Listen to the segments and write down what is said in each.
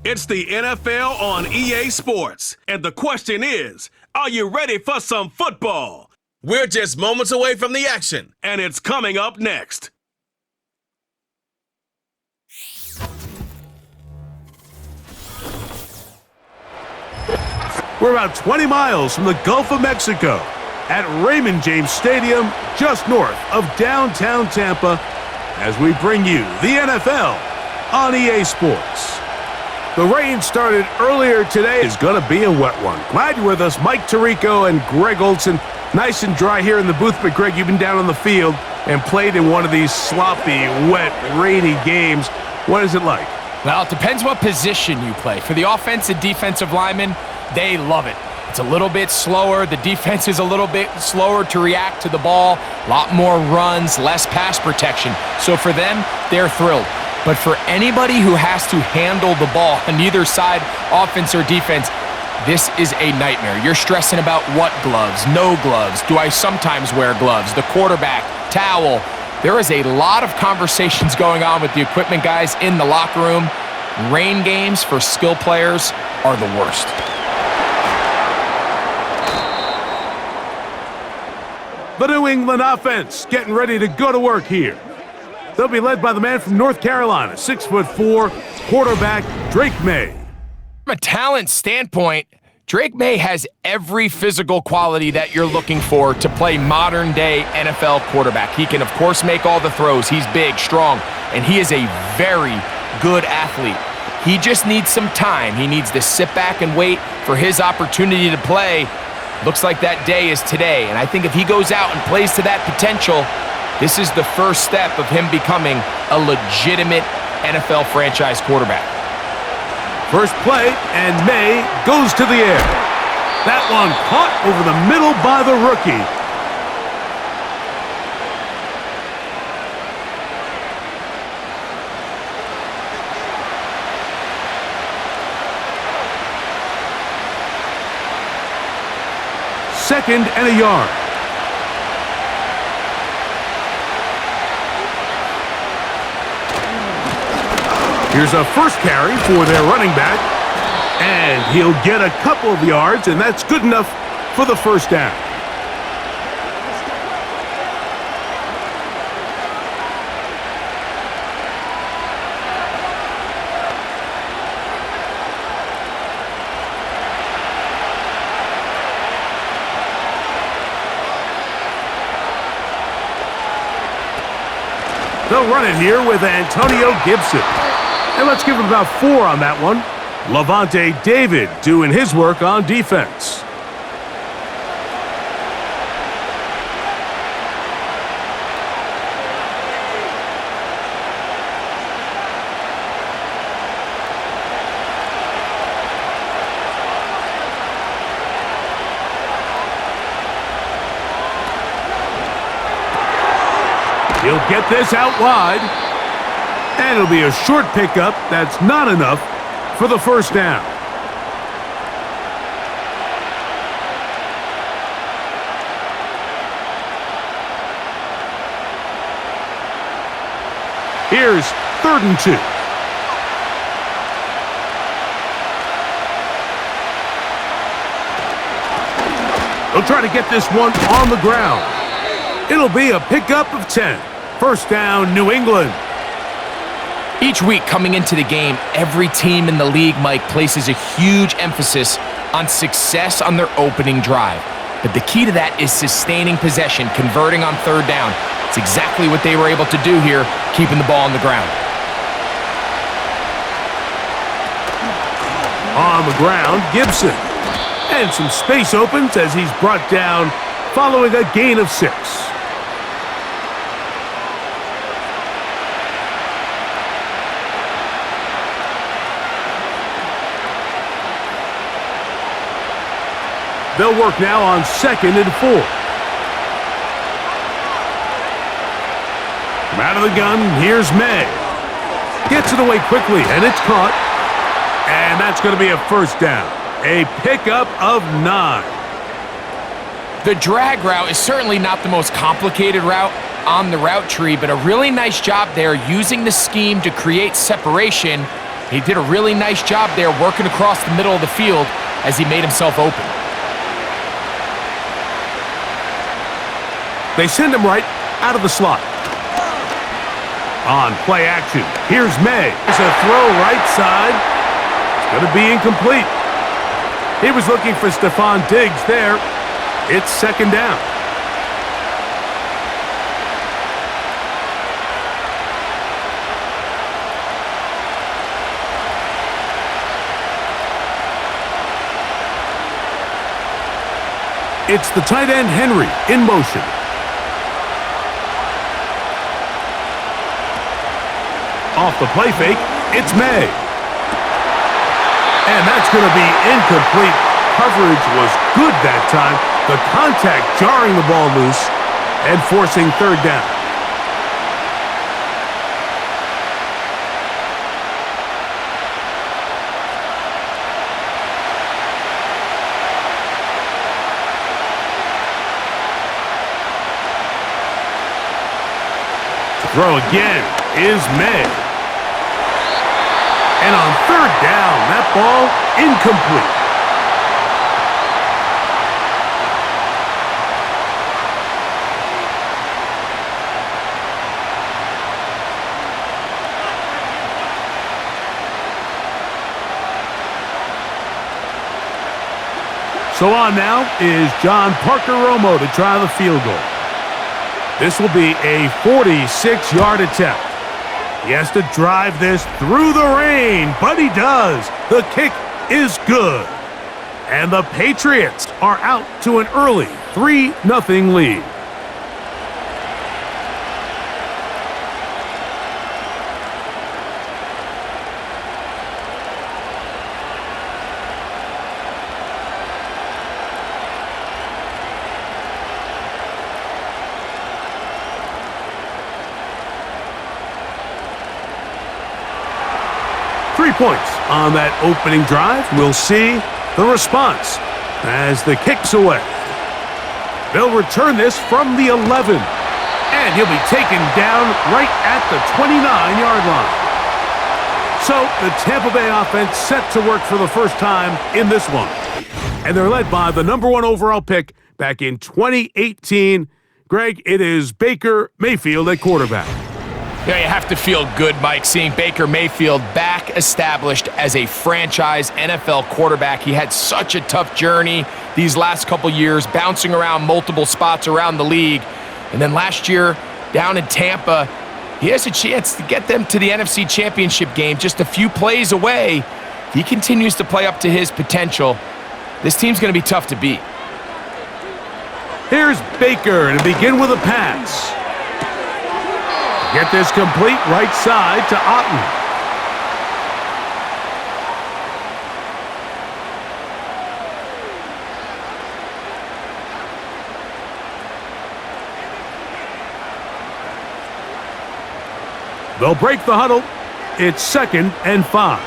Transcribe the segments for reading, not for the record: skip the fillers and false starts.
It's the NFL on EA Sports, and the question is, are you ready for some football? We're just moments away from the action, and it's coming up next. We're about 20 miles from the Gulf of Mexico at Raymond James Stadium, just north of downtown Tampa, as we bring you the NFL on EA Sports. The rain started earlier today. Is going to be a wet one. Glad you're with us, Mike Tirico and Greg Olson. Nice and dry here in the booth, but Greg, you've been down on the field and played in one of these sloppy, wet, rainy games. What is it like? Well, it depends what position you play. For the offensive defensive linemen, they love it. It's a little bit slower. The defense is a little bit slower to react to the ball. A lot more runs, less pass protection. So for them, they're thrilled. But for anybody who has to handle the ball on either side, offense or defense, this is a nightmare. You're stressing about what gloves, no gloves. Do I sometimes wear gloves? The quarterback, towel. There is a lot of conversations going on with the equipment guys in the locker room. Rain games for skill players are the worst. The New England offense getting ready to go to work here. They'll be led by the man from North Carolina, 6'4", quarterback Drake May. From a talent standpoint, Drake May has every physical quality that you're looking for to play modern-day NFL quarterback. He can, of course, make all the throws. He's big, strong, and he is a very good athlete. He just needs some time. He needs to sit back and wait for his opportunity to play. Looks like that day is today, and I think if he goes out and plays to that potential, this is the first step of him becoming a legitimate NFL franchise quarterback. First play, and May goes to the air. That one caught over the middle by the rookie. Second and a yard. Here's a first carry for their running back, and he'll get a couple of yards, and that's good enough for the first down. They'll run it here with Antonio Gibson. And let's give him about 4 on that one. Levante David doing his work on defense. He'll get this out wide. And it'll be a short pickup. That's not enough for the first down. Here's 3rd and 2. They'll try to get this one on the ground. It'll be a pickup of 10. First down, New England. Each week coming into the game, every team in the league, Mike, places a huge emphasis on success on their opening drive. But the key to that is sustaining possession, converting on 3rd down. It's exactly what they were able to do here, keeping the ball on the ground. On the ground, Gibson. And some space opens as he's brought down following a gain of 6. They'll work now on 2nd and 4. From out of the gun, here's May. Gets it away quickly, and it's caught. And that's going to be a first down. A pickup of 9. The drag route is certainly not the most complicated route on the route tree, but a really nice job there using the scheme to create separation He did a really nice job there working across the middle of the field as he made himself open. They send him right out of the slot. On play action, here's May. It's a throw right side. It's going to be incomplete. He was looking for Stephon Diggs there. It's second down. It's the tight end Henry in motion. Off the play fake, it's May. And that's going to be incomplete. Coverage was good that time. The contact jarring the ball loose and forcing third down. Throw again is May. And on third down, that ball incomplete. So on now is John Parker Romo to try the field goal. This will be a 46-yard attempt. He has to drive this through the rain, but he does. The kick is good. And the Patriots are out to an early 3-0 lead. Points on that opening drive. We'll see the response as the kick's away. They'll return this from the 11, and he'll be taken down right at the 29-yard line. So the Tampa Bay offense set to work for the first time in this one, and they're led by the number 1 overall pick back in 2018. Greg, it is Baker Mayfield at quarterback. Yeah, you have to feel good, Mike, seeing Baker Mayfield back established as a franchise NFL quarterback. He had such a tough journey these last couple years, bouncing around multiple spots around the league. And then last year, down in Tampa, he has a chance to get them to the NFC Championship game just a few plays away. If he continues to play up to his potential, this team's going to be tough to beat. Here's Baker to begin with a pass. Get this complete right side to Otten. They'll break the huddle. It's 2nd and 5.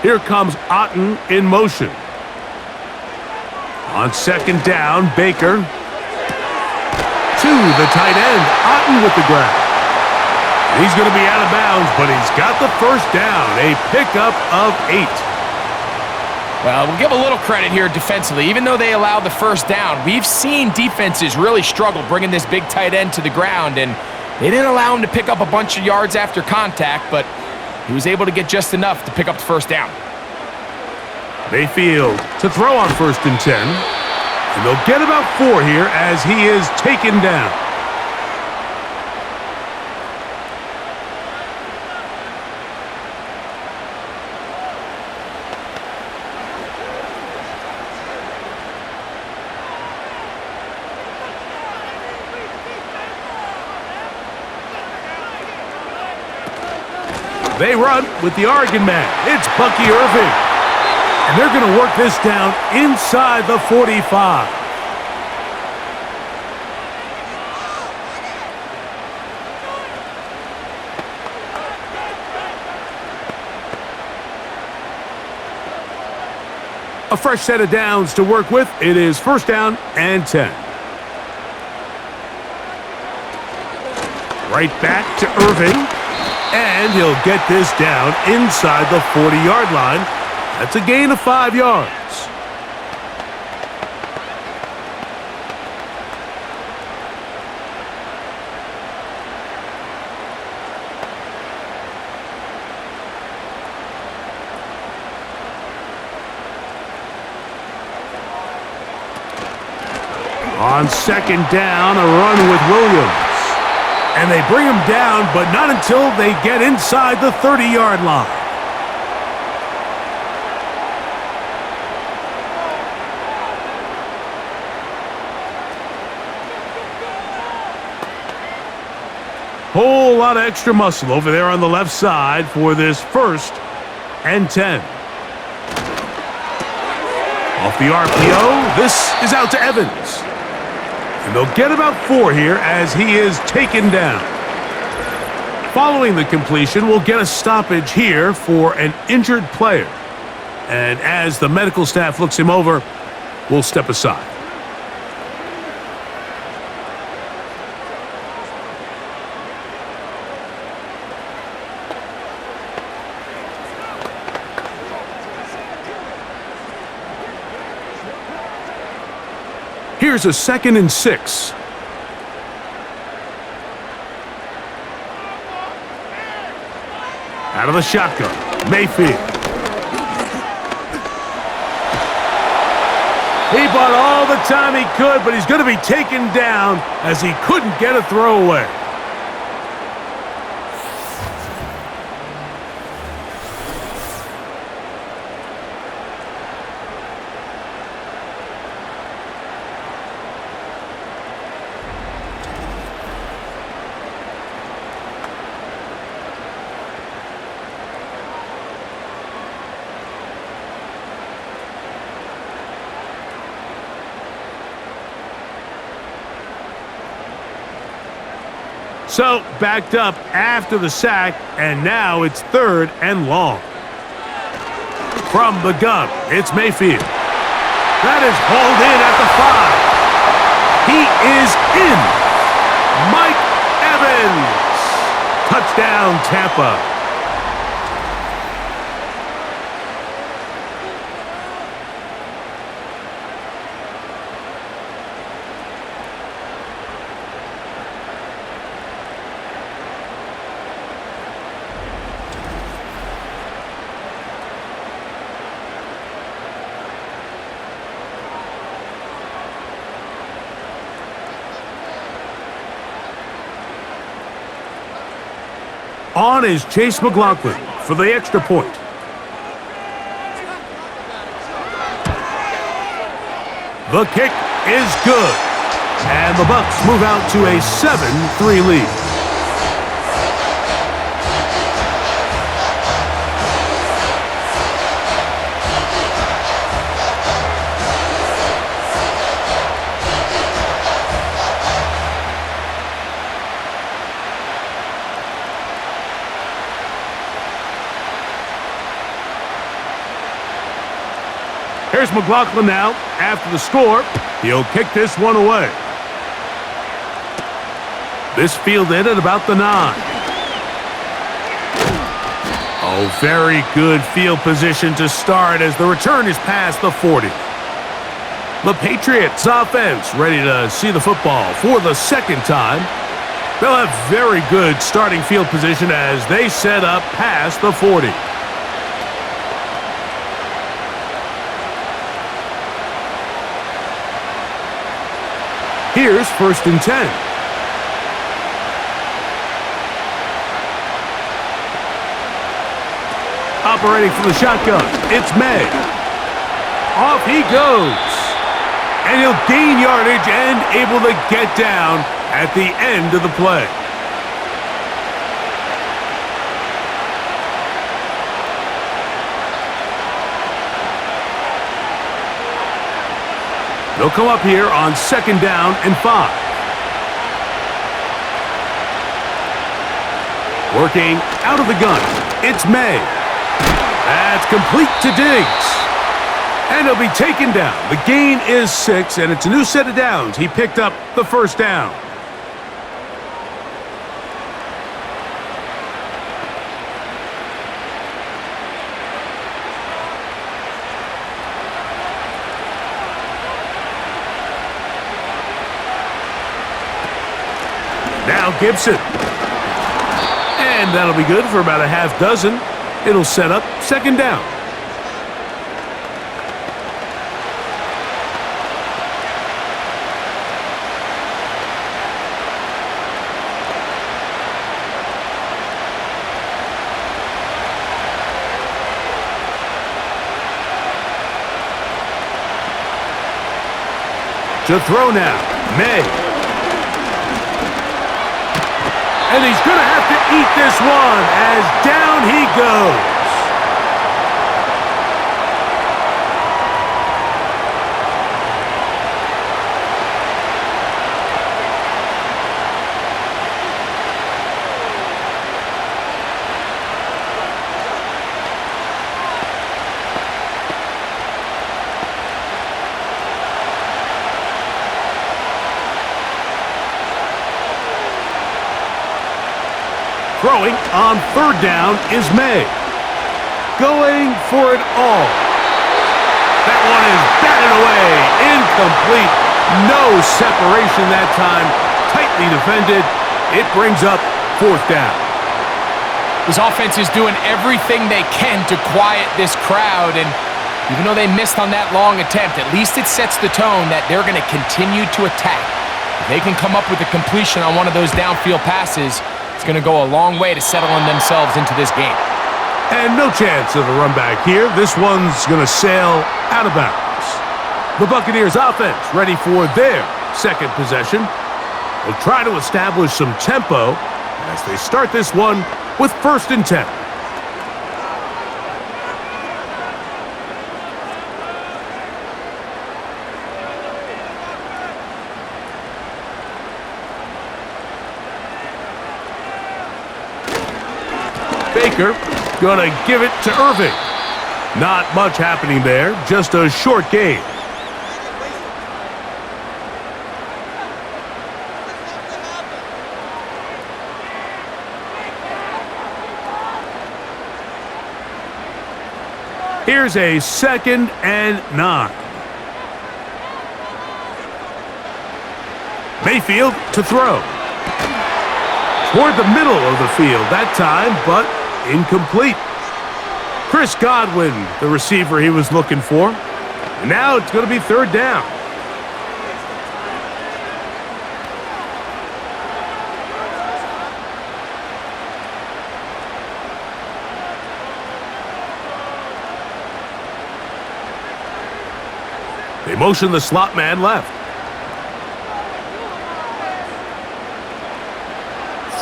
Here comes Otten in motion. On 2nd down, Baker. To the tight end, Otten with the grab. He's going to be out of bounds, but he's got the first down, a pickup of 8. Well, we'll give a little credit here defensively. Even though they allowed the first down, we've seen defenses really struggle bringing this big tight end to the ground, and they didn't allow him to pick up a bunch of yards after contact, but he was able to get just enough to pick up the first down. Mayfield to throw on 1st and 10. And they'll get about 4 here as he is taken down. They run with the Oregon man. It's Bucky Irving. And they're going to work this down inside the 45. A fresh set of downs to work with. It is 1st down and 10. Right back to Irving. And he'll get this down inside the 40-yard line. That's a gain of 5 yards. On second down, a run with Williams. And they bring him down, but not until they get inside the 30-yard line. Whole lot of extra muscle over there on the left side for this 1st and 10. Off the RPO, this is out to Evans. And they'll get about 4 here as he is taken down. Following the completion, we'll get a stoppage here for an injured player. And as the medical staff looks him over, we'll step aside. Here's a 2nd and 6. Out of the shotgun, Mayfield. He bought all the time he could, but he's going to be taken down as he couldn't get a throwaway. So, backed up after the sack, and now it's 3rd and long. From the gun, it's Mayfield. That is hauled in at the 5. He is in. Mike Evans. Touchdown, Tampa. On is Chase McLaughlin for the extra point. The kick is good. And the Bucs move out to a 7-3 lead. Here's McLaughlin now. After the score, he'll kick this one away. This fielded at about the 9. Oh, very good field position to start as the return is past the 40. The Patriots offense ready to see the football for the 2nd time. They'll have very good starting field position as they set up past the 40. Here's 1st and 10. Operating from the shotgun, it's May. Off he goes. And he'll gain yardage and able to get down at the end of the play. They'll come up here on 2nd down and 5. Working out of the gun, it's May. That's complete to Diggs. And he'll be taken down. The gain is 6, and it's a new set of downs. He picked up the 1st down. Now Gibson. And that'll be good for about a half dozen. It'll set up second down. To throw now, May. And he's going to have to eat this one as down he goes. Throwing on third down is May. Going for it all. That one is batted away. Incomplete. No separation that time. Tightly defended. It brings up fourth down. This offense is doing everything they can to quiet this crowd, and even though they missed on that long attempt, at least it sets the tone that they're going to continue to attack. If they can come up with a completion on one of those downfield passes, it's going to go a long way to settling themselves into this game. And no chance of a run back here. This one's going to sail out of bounds. The Buccaneers offense ready for their second possession. They'll try to establish some tempo as they start this one with 1st and 10. Baker gonna give it to Irving. Not much happening there, just a short gain. Here's a 2nd and 9. Mayfield to throw. Toward the middle of the field that time, but incomplete. Chris Godwin, the receiver he was looking for. And now it's going to be 3rd down. They motion the slot man left.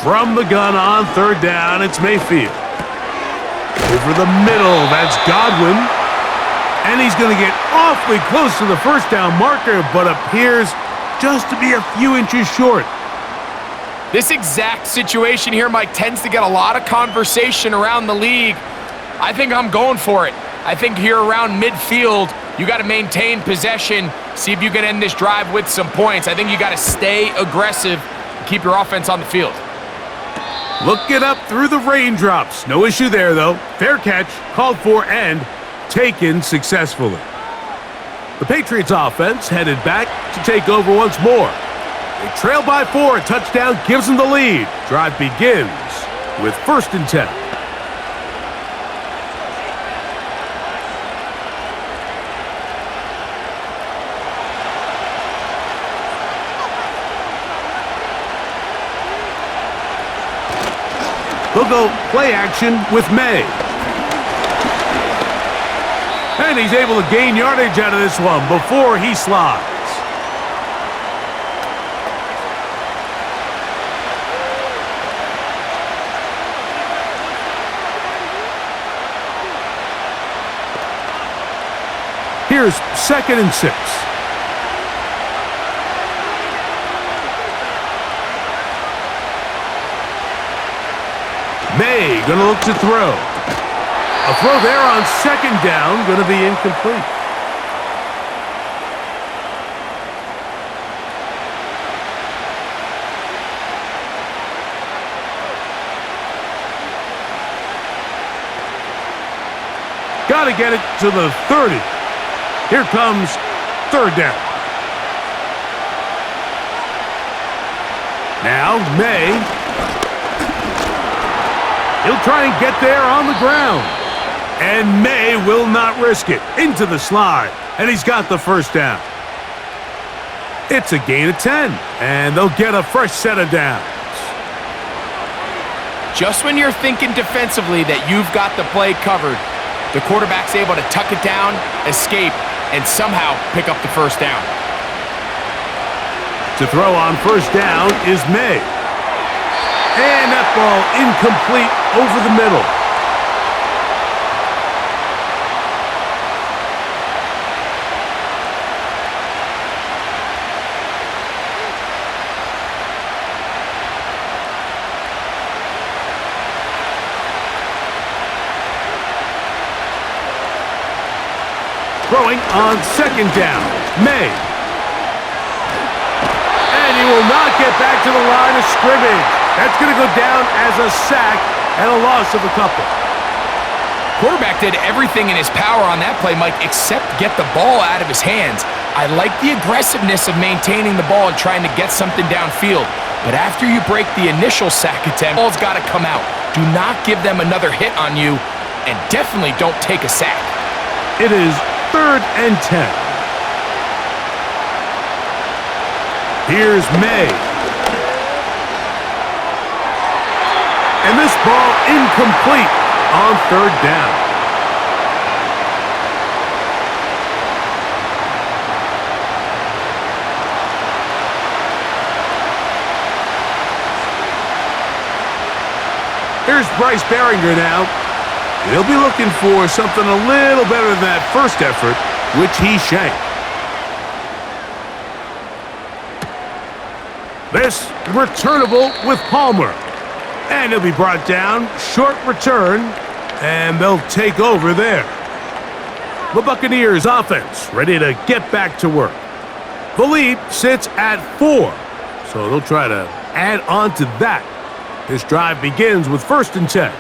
From the gun on 3rd down, it's Mayfield. Over the middle, that's Godwin. And he's going to get awfully close to the 1st down marker, but appears just to be a few inches short. This exact situation here, Mike, tends to get a lot of conversation around the league. I think I'm going for it. I think here around midfield, you got to maintain possession, see if you can end this drive with some points. I think you got to stay aggressive, keep your offense on the field. Look it up through the raindrops. No issue there, though. Fair catch, called for, and taken successfully. The Patriots offense headed back to take over once more. They trail by 4. A touchdown gives them the lead. Drive begins with 1st and 10. They'll go play action with May. And he's able to gain yardage out of this one before he slides. Here's 2nd and 6. May gonna look to throw. A throw there on 2nd down, gonna be incomplete. Gotta get it to the 30. Here comes 3rd down. Now May. He'll try and get there on the ground. And May will not risk it. Into the slide. And he's got the first down. It's a gain of 10. And they'll get a fresh set of downs. Just when you're thinking defensively that you've got the play covered, the quarterback's able to tuck it down, escape, and somehow pick up the first down. To throw on first down is May. And that ball incomplete over the middle. Throwing on second down, May. And he will not get back to the line of scrimmage. That's going to go down as a sack and a loss of a couple. Quarterback did everything in his power on that play, Mike, except get the ball out of his hands. I like the aggressiveness of maintaining the ball and trying to get something downfield. But after you break the initial sack attempt, the ball's got to come out. Do not give them another hit on you, and definitely don't take a sack. It is 3rd and 10. Here's May. And this ball incomplete on 3rd down. Here's Bryce Behringer now. He'll be looking for something a little better than that first effort, which he shanked. This returnable with Palmer. And he'll be brought down, short return, and they'll take over there. The Buccaneers offense ready to get back to work. The lead sits at 4, so they'll try to add on to that. This drive begins with 1st and 10.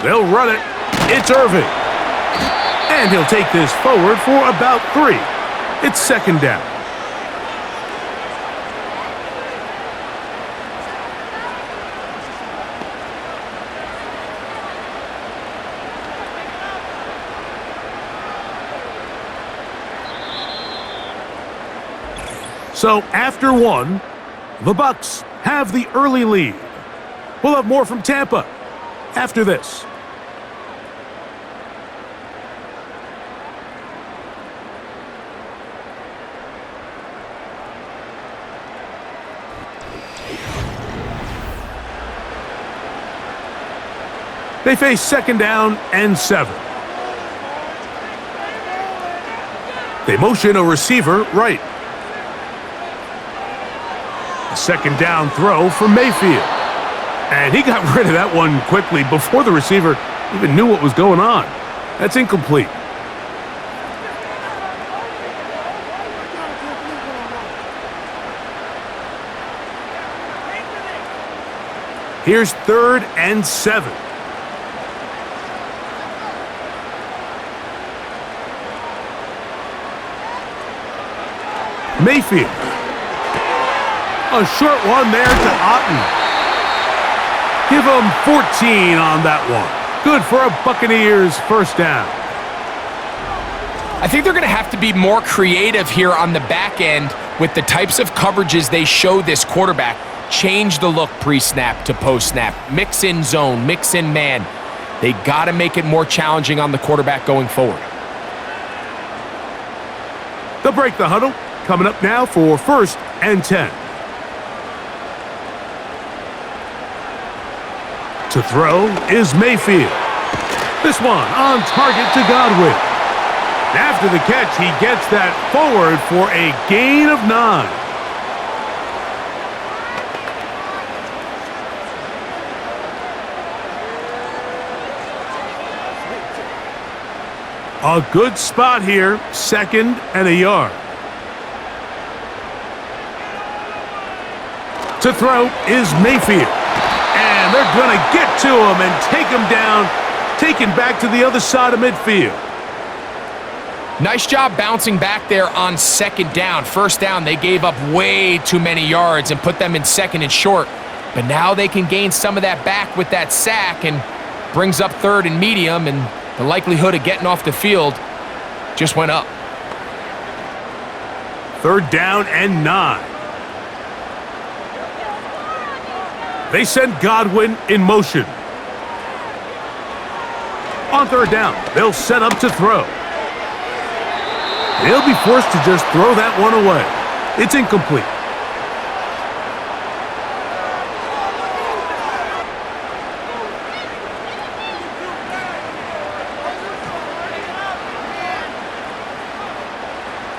They'll run it. It's Irving. And he'll take this forward for about 3. It's 2nd down. So after 1, the Bucs have the early lead. We'll have more from Tampa after this. They face 2nd down and 7. They motion a receiver right. A 2nd down throw for Mayfield. And he got rid of that one quickly before the receiver even knew what was going on. That's incomplete. Here's 3rd and 7. Mayfield. A short one there to Otten. Give him 14 on that one. Good for a Buccaneers first down. I think they're going to have to be more creative here on the back end with the types of coverages they show this quarterback. Change the look pre-snap to post-snap. Mix in zone, mix in man. They got to make it more challenging on the quarterback going forward. They'll break the huddle. Coming up now for 1st and 10. To throw is Mayfield. This one on target to Godwin. After the catch, he gets that forward for a gain of 9. A good spot here, 2nd and a yard. To throw is Mayfield. And they're going to get to him and take him down, taken back to the other side of midfield. Nice job bouncing back there on second down. First down, they gave up way too many yards and put them in second and short. But now they can gain some of that back with that sack and brings up third and medium, and the likelihood of getting off the field just went up. Third down and 9. They send Godwin in motion. On third down, they'll set up to throw. They'll be forced to just throw that one away. It's incomplete.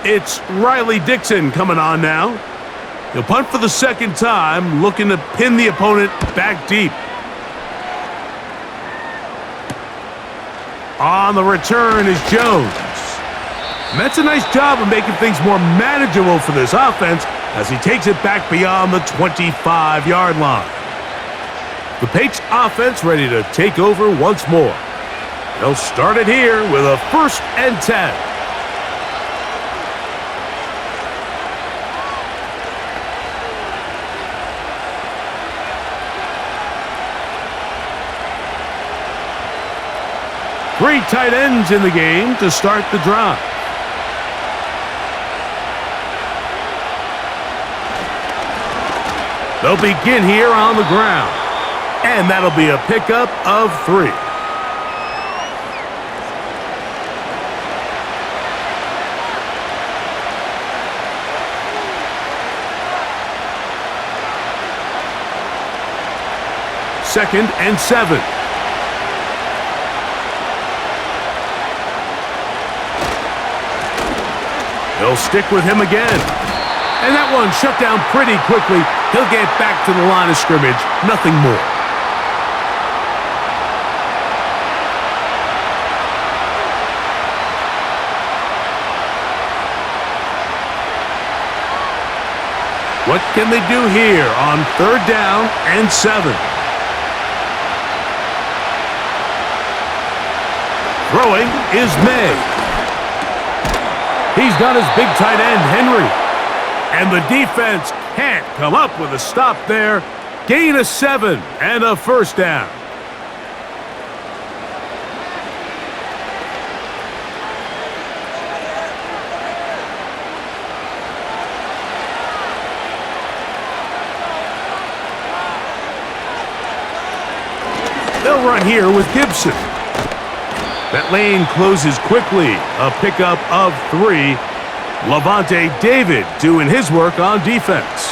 It's Riley Dixon coming on now. He'll punt for the second time, looking to pin the opponent back deep. On the return is Jones. And that's a nice job of making things more manageable for this offense as he takes it back beyond the 25-yard line. The Patriots offense ready to take over once more. They'll start it here with a 1st and 10. Three tight ends in the game to start the drive. They'll begin here on the ground. And that'll be a pickup of 3. Second and 7. They'll stick with him again. And that one shut down pretty quickly. He'll get back to the line of scrimmage. Nothing more. What can they do here on third down and 7? Throwing is May. He's got his big tight end, Henry. And the defense can't come up with a stop there. Gain of 7 and a first down. They'll run here with Gibson. That lane closes quickly. A pickup of 3. Levante David doing his work on defense.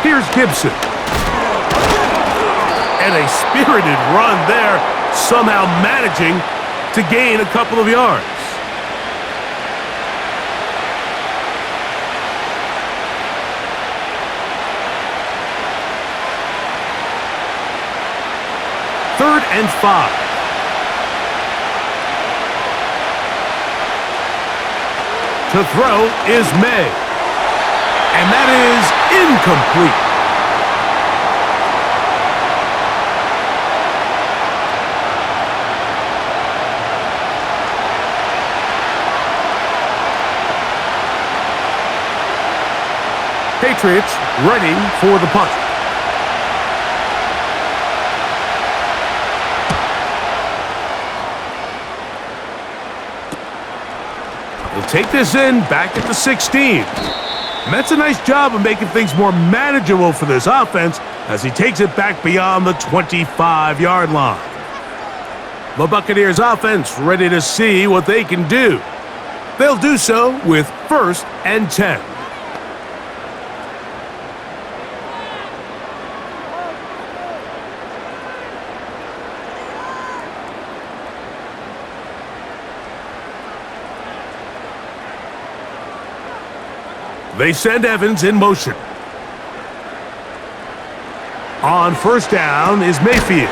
Here's Gibson. And a spirited run there, somehow managing to gain a couple of yards. Third and 5. To throw is May. And that is incomplete. Patriots ready for the punt. He'll take this in back at the 16. And that's a nice job of making things more manageable for this offense as he takes it back beyond the 25-yard line. The Buccaneers offense ready to see what they can do. They'll do so with 1st and 10. They send Evans in motion. On first down is Mayfield.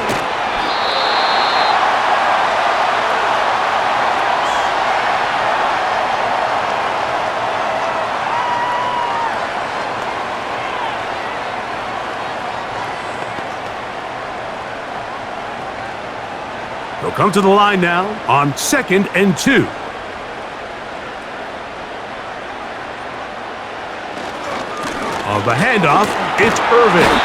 He'll come to the line now on 2nd and 2. On the handoff, it's Irvin.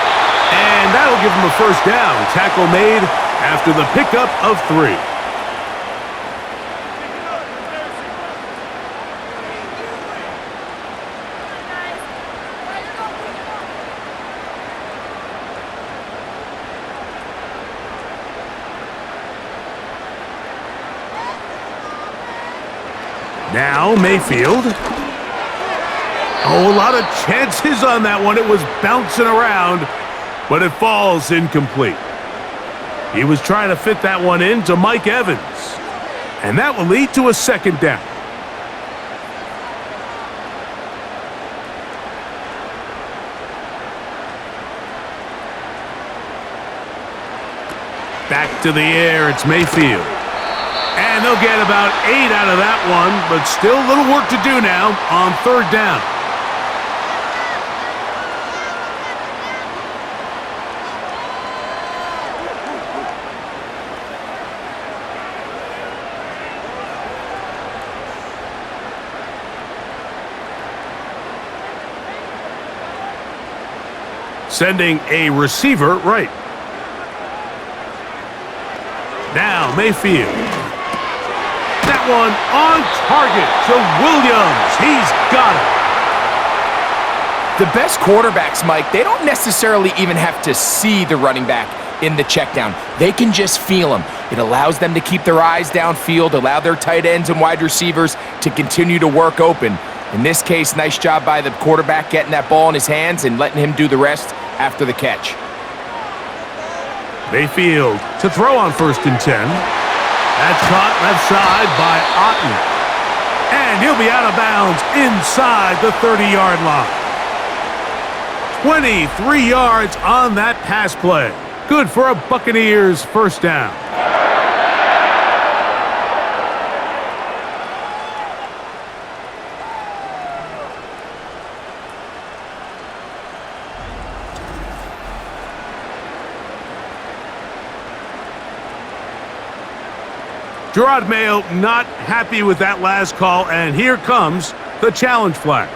And that'll give him a first down. Tackle made after the pickup of 3. Now Mayfield. Oh, a lot of chances on that one. It was bouncing around, but it falls incomplete. He was trying to fit that one into Mike Evans, and that will lead to a second down. Back to the air, it's Mayfield. And they'll get about 8 out of that one, but still a little work to do now on 3rd down. Sending a receiver right. Now Mayfield. That one on target to Williams. He's got it. The best quarterbacks, Mike, they don't necessarily even have to see the running back in the check down. They can just feel him. It allows them to keep their eyes downfield, allow their tight ends and wide receivers to continue to work open. In this case, nice job by the quarterback getting that ball in his hands and letting him do the rest after the catch. Mayfield to throw on 1st and 10. That's caught left side by Otten. And he'll be out of bounds inside the 30-yard line. 23 yards on that pass play. Good for a Buccaneers first down. Gerard Mayo not happy with that last call, and here comes the challenge flag.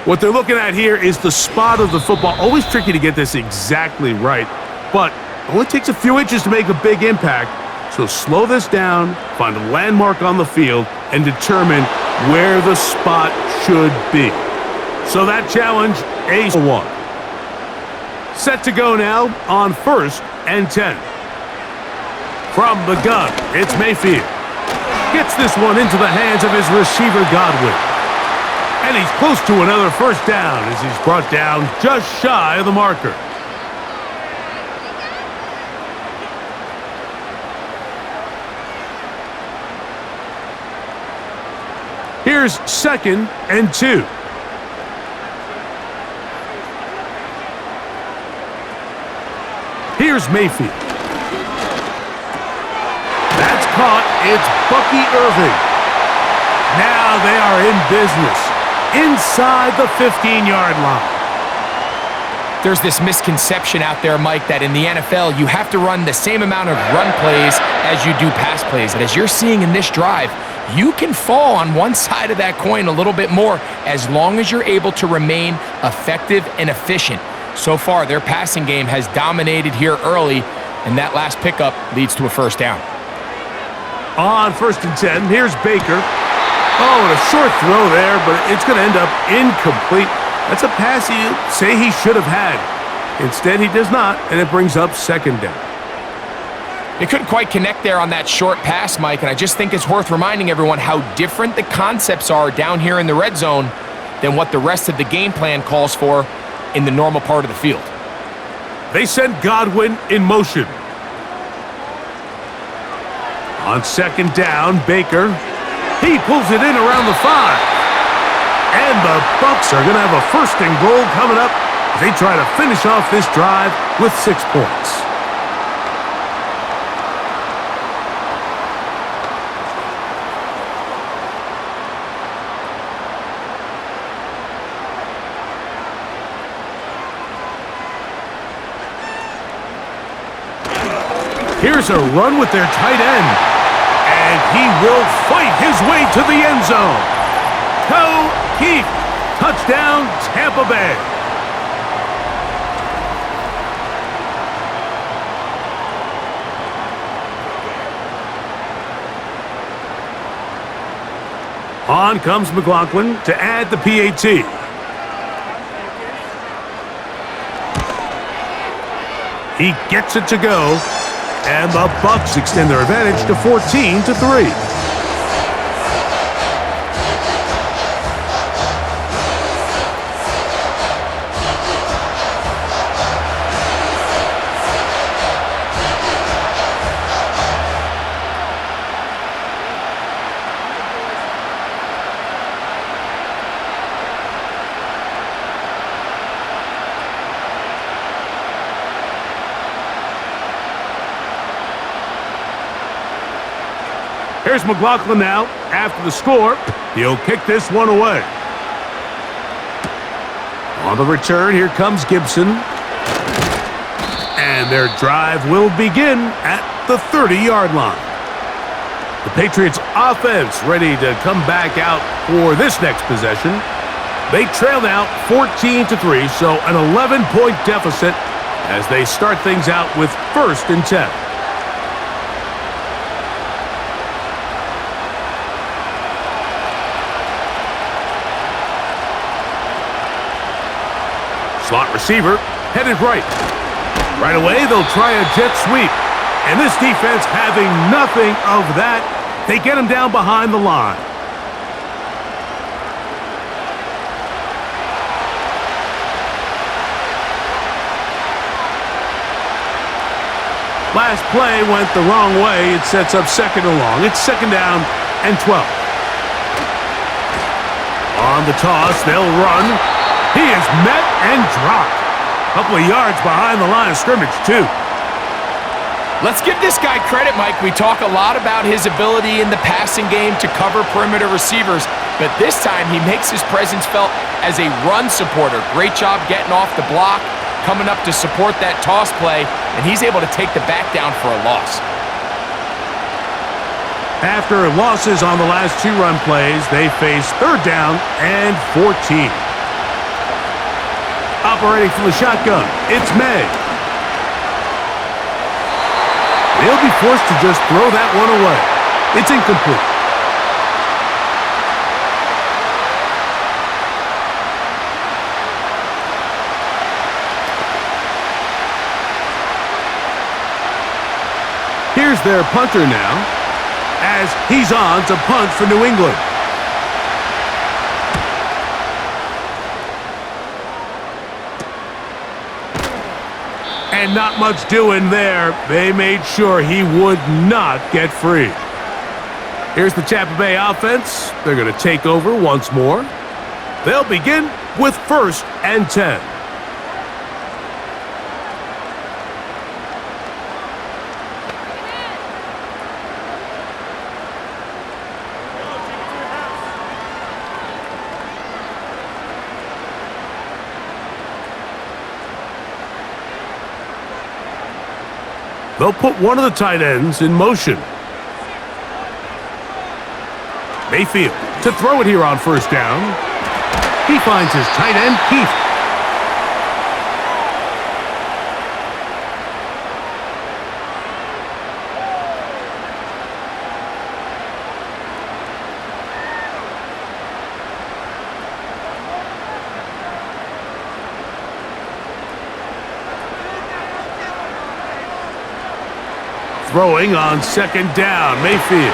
What they're looking at here is the spot of the football. Always tricky to get this exactly right, but it only takes a few inches to make a big impact. So slow this down, find a landmark on the field, and determine where the spot should be. So that challenge, A1. Set to go now on 1st and 10. From the gun, it's Mayfield. Gets this one into the hands of his receiver, Godwin. And he's close to another first down as he's brought down just shy of the marker. Here's 2nd and 2. Here's Mayfield. That's caught. It's Bucky Irving. Now they are in business inside the 15-yard line. There's this misconception out there, Mike, that in the NFL, you have to run the same amount of run plays as you do pass plays. And as you're seeing in this drive, you can fall on one side of that coin a little bit more as long as you're able to remain effective and efficient. So far, their passing game has dominated here early, and that last pickup leads to a first down. On 1st and 10, here's Baker. Oh, and a short throw there, but it's going to end up incomplete. That's a pass you say he should have had. Instead, he does not, and it brings up 2nd down. They couldn't quite connect there on that short pass, Mike, and I just think it's worth reminding everyone how different the concepts are down here in the red zone than what the rest of the game plan calls for in the normal part of the field. They send Godwin in motion. On 2nd down, Baker. He pulls it in around the 5. And the Bucs are going to have a 1st and goal coming up as they try to finish off this drive with 6 points. Here's a run with their tight end, and he will fight his way to the end zone. Keith, touchdown, Tampa Bay. On comes McLaughlin to add the PAT. He gets it to go. And the Bucs extend their advantage to 14-3. Here's McLaughlin now. After the score, he'll kick this one away. On the return, here comes Gibson. And their drive will begin at the 30-yard line. The Patriots offense ready to come back out for this next possession. They trail now 14-3, so an 11-point deficit as they start things out with 1st and 10. Slot receiver, headed right. Right away, they'll try a jet sweep. And this defense having nothing of that, they get him down behind the line. Last play went the wrong way. It sets up 2nd and long. It's 2nd down and 12. On the toss, they'll run. He is met and dropped. A couple of yards behind the line of scrimmage, too. Let's give this guy credit, Mike. We talk a lot about his ability in the passing game to cover perimeter receivers, but this time he makes his presence felt as a run supporter. Great job getting off the block, coming up to support that toss play, and he's able to take the back down for a loss. After losses on the last 2 run plays, they face 3rd down and 14. Operating from the shotgun, it's May. They'll be forced to just throw that one away. It's incomplete. Here's their punter now, as he's on to punt for New England. And not much doing there. They made sure he would not get free. Here's the Tampa Bay offense. They're going to take over once more. They'll begin with 1st and 10. They'll put one of the tight ends in motion. Mayfield to throw it here on 1st down. He finds his tight end, Keith. Throwing on 2nd down, Mayfield.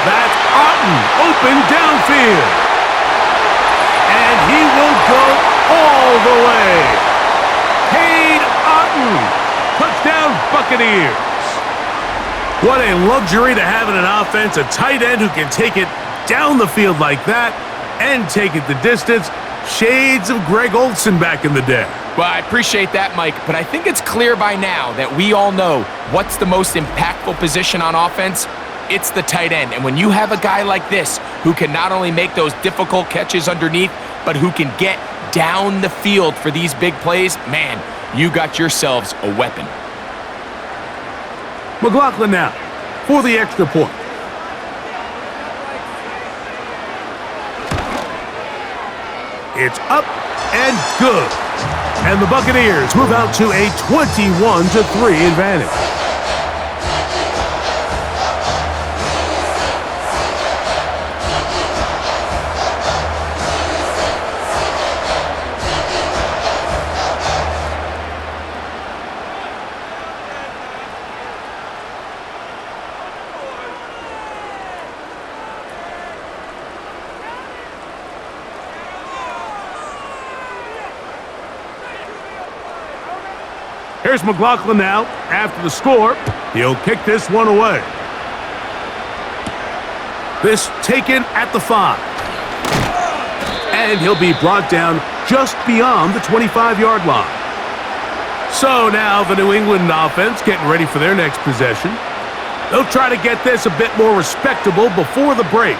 That's Otten, open downfield. And he will go all the way. Cade Otten, touchdown Buccaneers. What a luxury to have in an offense, a tight end who can take it down the field like that and take it the distance. Shades of Greg Olsen back in the day. Well, I appreciate that, Mike, but I think it's clear by now that we all know what's the most impactful position on offense. It's the tight end. And when you have a guy like this who can not only make those difficult catches underneath, but who can get down the field for these big plays, man, you got yourselves a weapon. McLaughlin now for the extra point. It's up and good. And the Buccaneers move out to a 21-3 advantage. Here's McLaughlin now. After the score, he'll kick this one away. This taken at the 5. And he'll be brought down just beyond the 25-yard line. So now the New England offense getting ready for their next possession. They'll try to get this a bit more respectable before the break.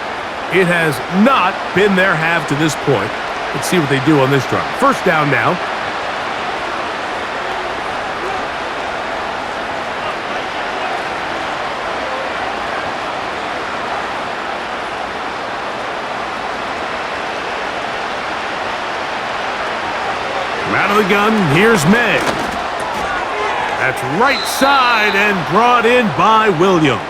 It has not been their half to this point. Let's see what they do on this drive. First down now. Out of the gun, here's May. That's right side and brought in by Williams.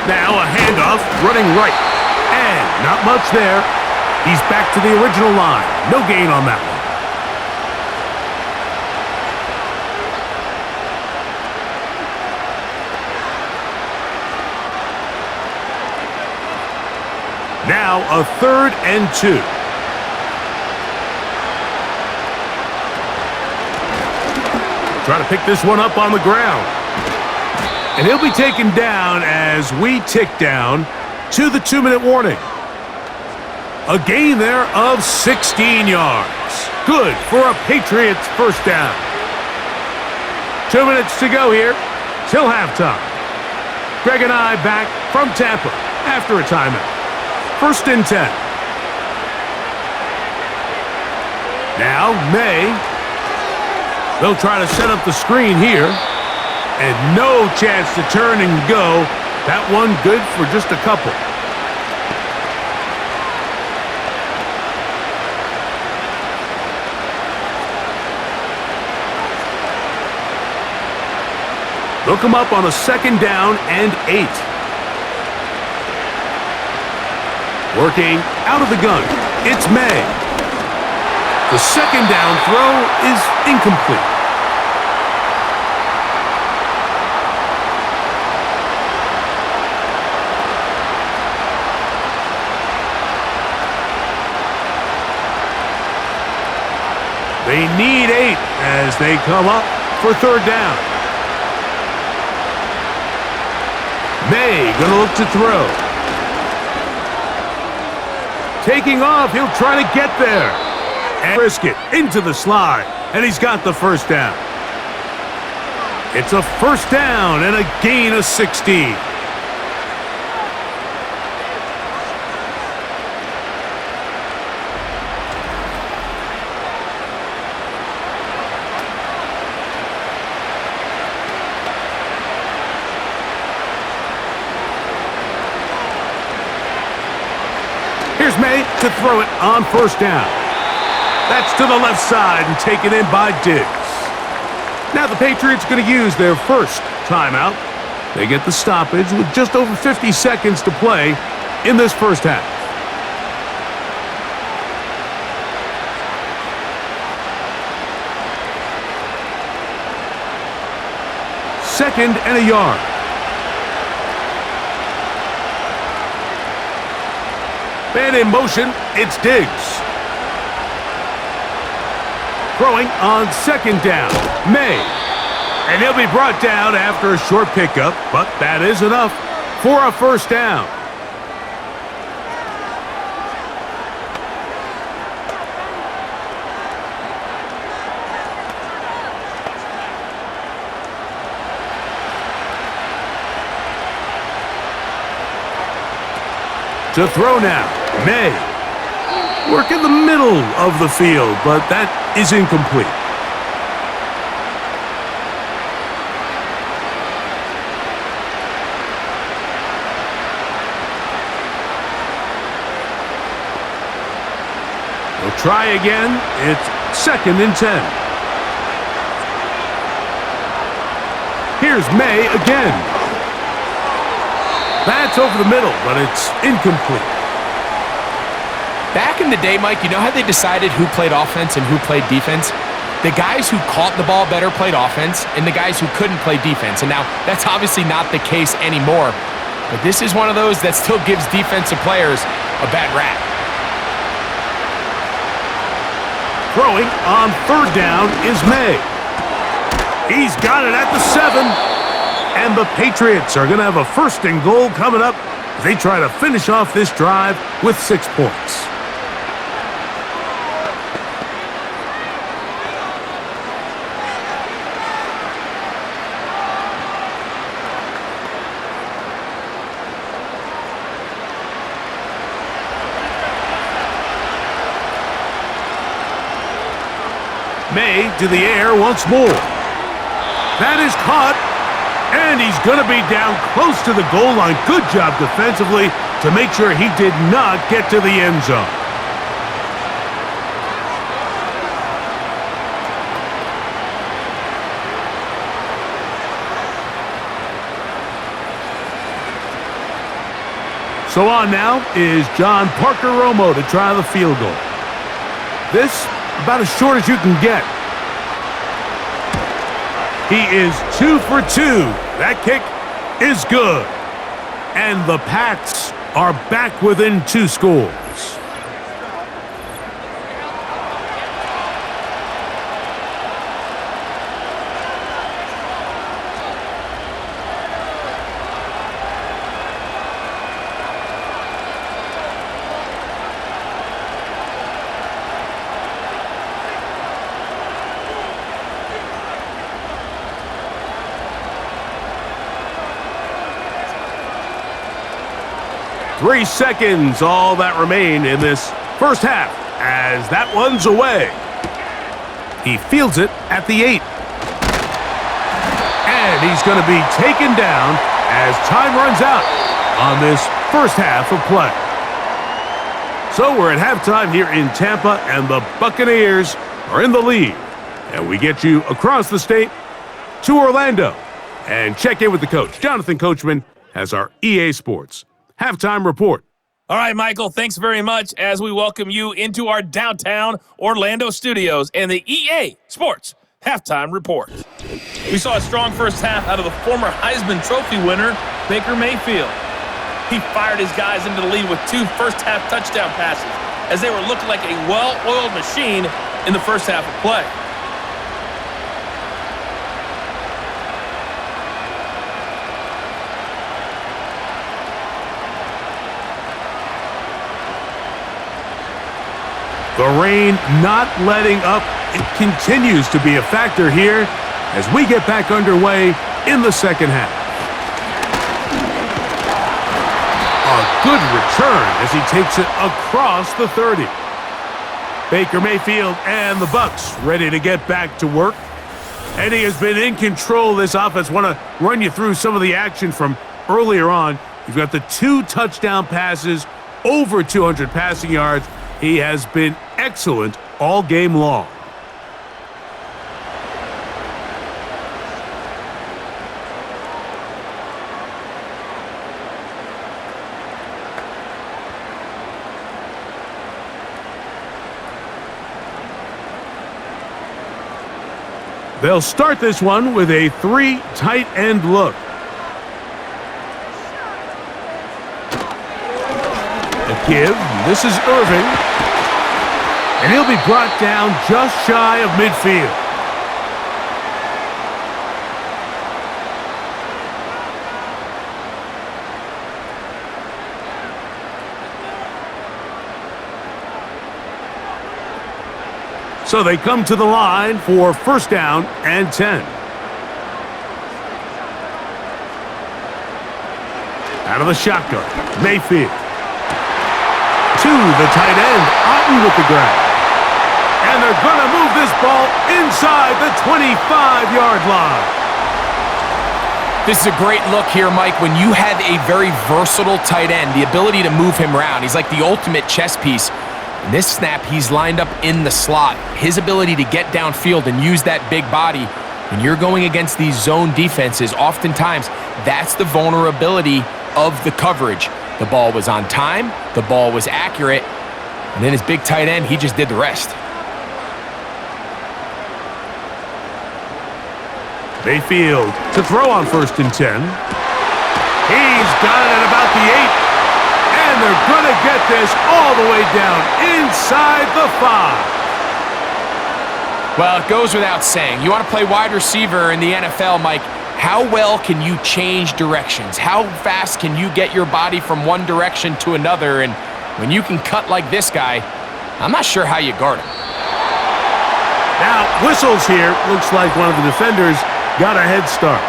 Now a handoff, running right. And not much there. He's back to the original line. No gain on that one. Now a 3rd and 2. Try to pick this one up on the ground. And he'll be taken down as we tick down to the 2-minute warning. A gain there of 16 yards. Good for a Patriots first down. 2 minutes to go here till halftime. Greg and I back from Tampa after a timeout. 1st and 10. Now May. They'll try to set up the screen here. And no chance to turn and go. That one good for just a couple. They'll come up on a 2nd down and 8. Working out of the gun, it's May. The 2nd down throw is incomplete. They need 8 as they come up for 3rd down. May gonna look to throw. Taking off, he'll try to get there. And risk it into the slide, and he's got the 1st down. It's a 1st down and a gain of 16. Here's May to throw it on 1st down. That's to the left side and taken in by Diggs. Now the Patriots going to use their first timeout. They get the stoppage with just over 50 seconds to play in this first half. Second and a yard. And in motion, it's Diggs. Throwing on second down, May. And he'll be brought down after a short pickup, but that is enough for a first down. To throw now, May. Work in the middle of the field, but that is incomplete. We'll try again. It's 2nd and 10. Here's May again. That's over the middle, but it's incomplete. Back in the day, Mike, you know how they decided who played offense and who played defense? The guys who caught the ball better played offense, and the guys who couldn't play defense. And now, that's obviously not the case anymore. But this is one of those that still gives defensive players a bad rap. Throwing on 3rd down is May. He's got it at the 7. And the Patriots are going to have a 1st and goal coming up as they try to finish off this drive with 6 points. May to the air once more. That is caught. And he's going to be down close to the goal line. Good job defensively to make sure he did not get to the end zone. So on now is John Parker Romo to try the field goal. This about as short as you can get. He is 2 for 2. That kick is good. And the Pats are back within 2 scores. Three seconds, all that remain in this first half, as that one's away. He fields it at the 8. And he's going to be taken down as time runs out on this first half of play. So we're at halftime here in Tampa, and the Buccaneers are in the lead. And we get you across the state to Orlando and check in with the coach. Jonathan Coachman has our EA Sports halftime report. All right, Michael, thanks very much as we welcome you into our downtown Orlando studios and the EA Sports halftime report. We saw a strong first half out of the former Heisman Trophy winner, Baker Mayfield. He fired his guys into the lead with 2 first-half touchdown passes as they were looking like a well-oiled machine in the first half of play. The rain not letting up. It continues to be a factor here as we get back underway in the second half. A good return as he takes it across the 30. Baker Mayfield and the Bucs ready to get back to work. And he has been in control of this offense. Want to run you through some of the action from earlier on. You've got the 2 touchdown passes, over 200 passing yards. He has been excellent all game long. They'll start this one with a 3 tight end look. A give. This is Irving. And he'll be brought down just shy of midfield. So they come to the line for first down and 10. Out of the shotgun, Mayfield. To the tight end, Otten with the grab. And they're going to move this ball inside the 25-yard line. This is a great look here, Mike, when you have a very versatile tight end, the ability to move him around. He's like the ultimate chess piece. In this snap, he's lined up in the slot. His ability to get downfield and use that big body, when you're going against these zone defenses, oftentimes that's the vulnerability of the coverage. The ball was on time, the ball was accurate, and then his big tight end, he just did the rest. Mayfield to throw on first and 10. He's got it at about the 8. And they're going to get this all the way down inside the 5. Well, it goes without saying. You want to play wide receiver in the NFL, Mike, how well can you change directions? How fast can you get your body from one direction to another? And when you can cut like this guy, I'm not sure how you guard him. Now, whistles here. Looks like one of the defenders got a head start.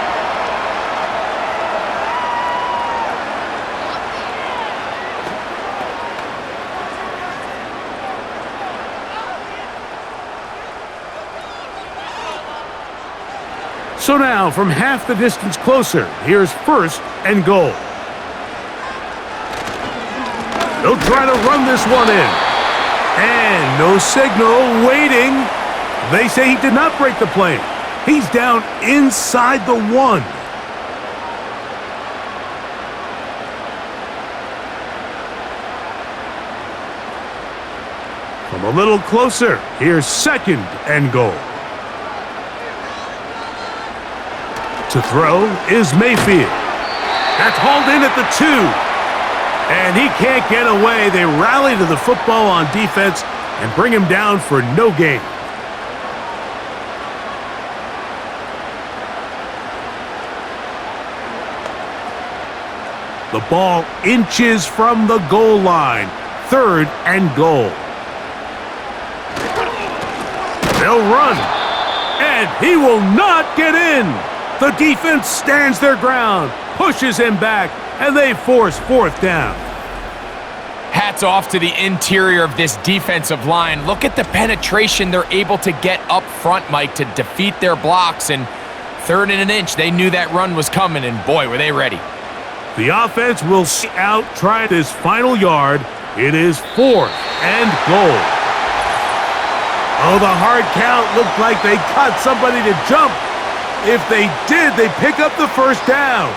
So now, from half the distance closer, here's first and goal. They'll try to run this one in. And no signal, waiting. They say he did not break the plane. He's down inside the 1. From a little closer, here's second and goal. To throw is Mayfield. That's hauled in at the 2. And he can't get away. They rally to the football on defense and bring him down for no gain. The ball inches from the goal line. Third and goal. They'll run. And he will not get in. The defense stands their ground, pushes him back, and they force fourth down. Hats off to the interior of this defensive line. Look at the penetration they're able to get up front, Mike, to defeat their blocks. And third and an inch, they knew that run was coming, and boy, were they ready. The offense will out try this final yard. It is fourth and goal. Oh, the hard count looked like they caught somebody to jump. If they did, they pick up the first down.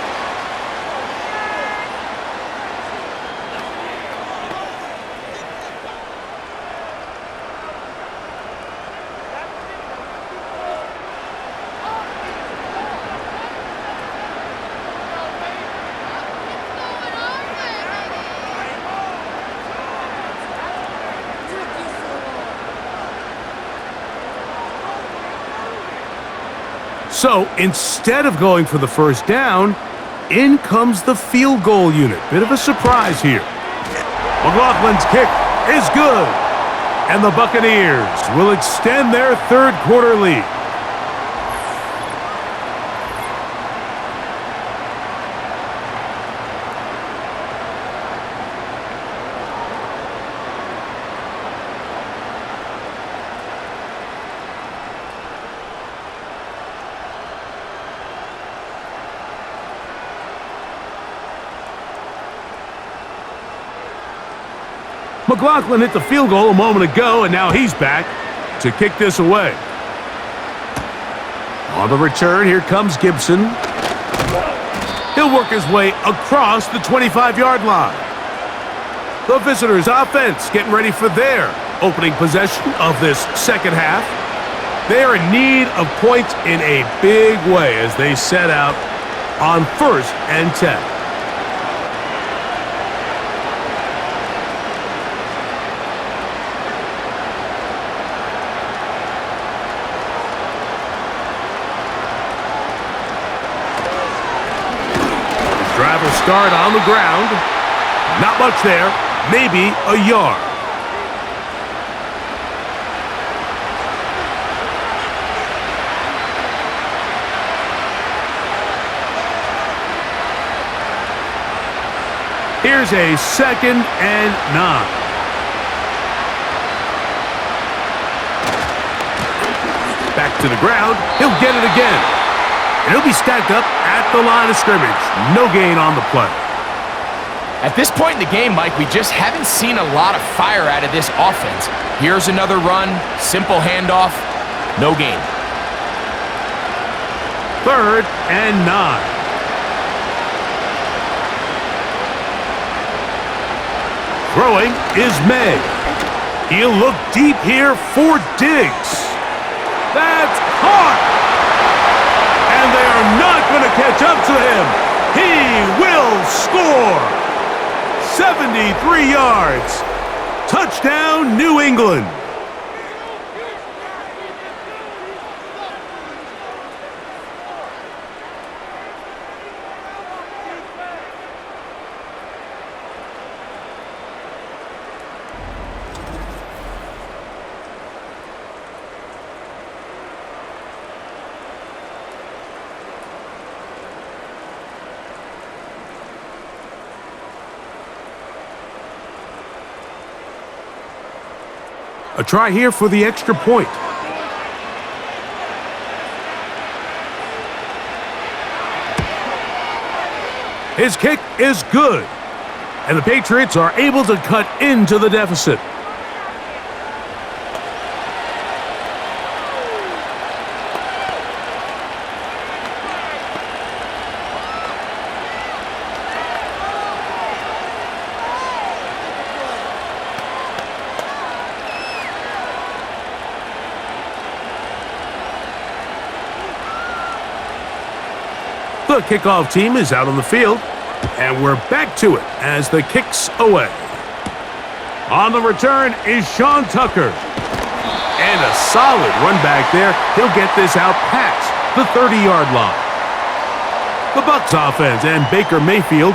So instead of going for the first down, in comes the field goal unit. Bit of a surprise here. McLaughlin's kick is good. And the Buccaneers will extend their third quarter lead. McLaughlin hit the field goal a moment ago, and now he's back to kick this away. On the return, here comes Gibson. He'll work his way across the 25-yard line. The visitors' offense getting ready for their opening possession of this second half. They are in need of points in a big way as they set out on first and 10. start on the ground. Not much there, maybe a yard. Here's a 2nd and 9. Back to the ground. He'll get it again. And he'll be stacked up at the line of scrimmage. No gain on the play. At this point in the game, Mike, we just haven't seen a lot of fire out of this offense. Here's another run, simple handoff, no gain. 3rd and 9. Throwing is May. He'll look deep here for Diggs. That's caught! And they are not going to catch up to him. He will score! 73 yards. Touchdown, New England. A try here for the extra point. His kick is good. And the Patriots are able to cut into the deficit. The kickoff team is out on the field, and we're back to it as the kick's away. On the return is Sean Tucker. And a solid run back there. He'll get this out past the 30-yard line. The Bucs offense and Baker Mayfield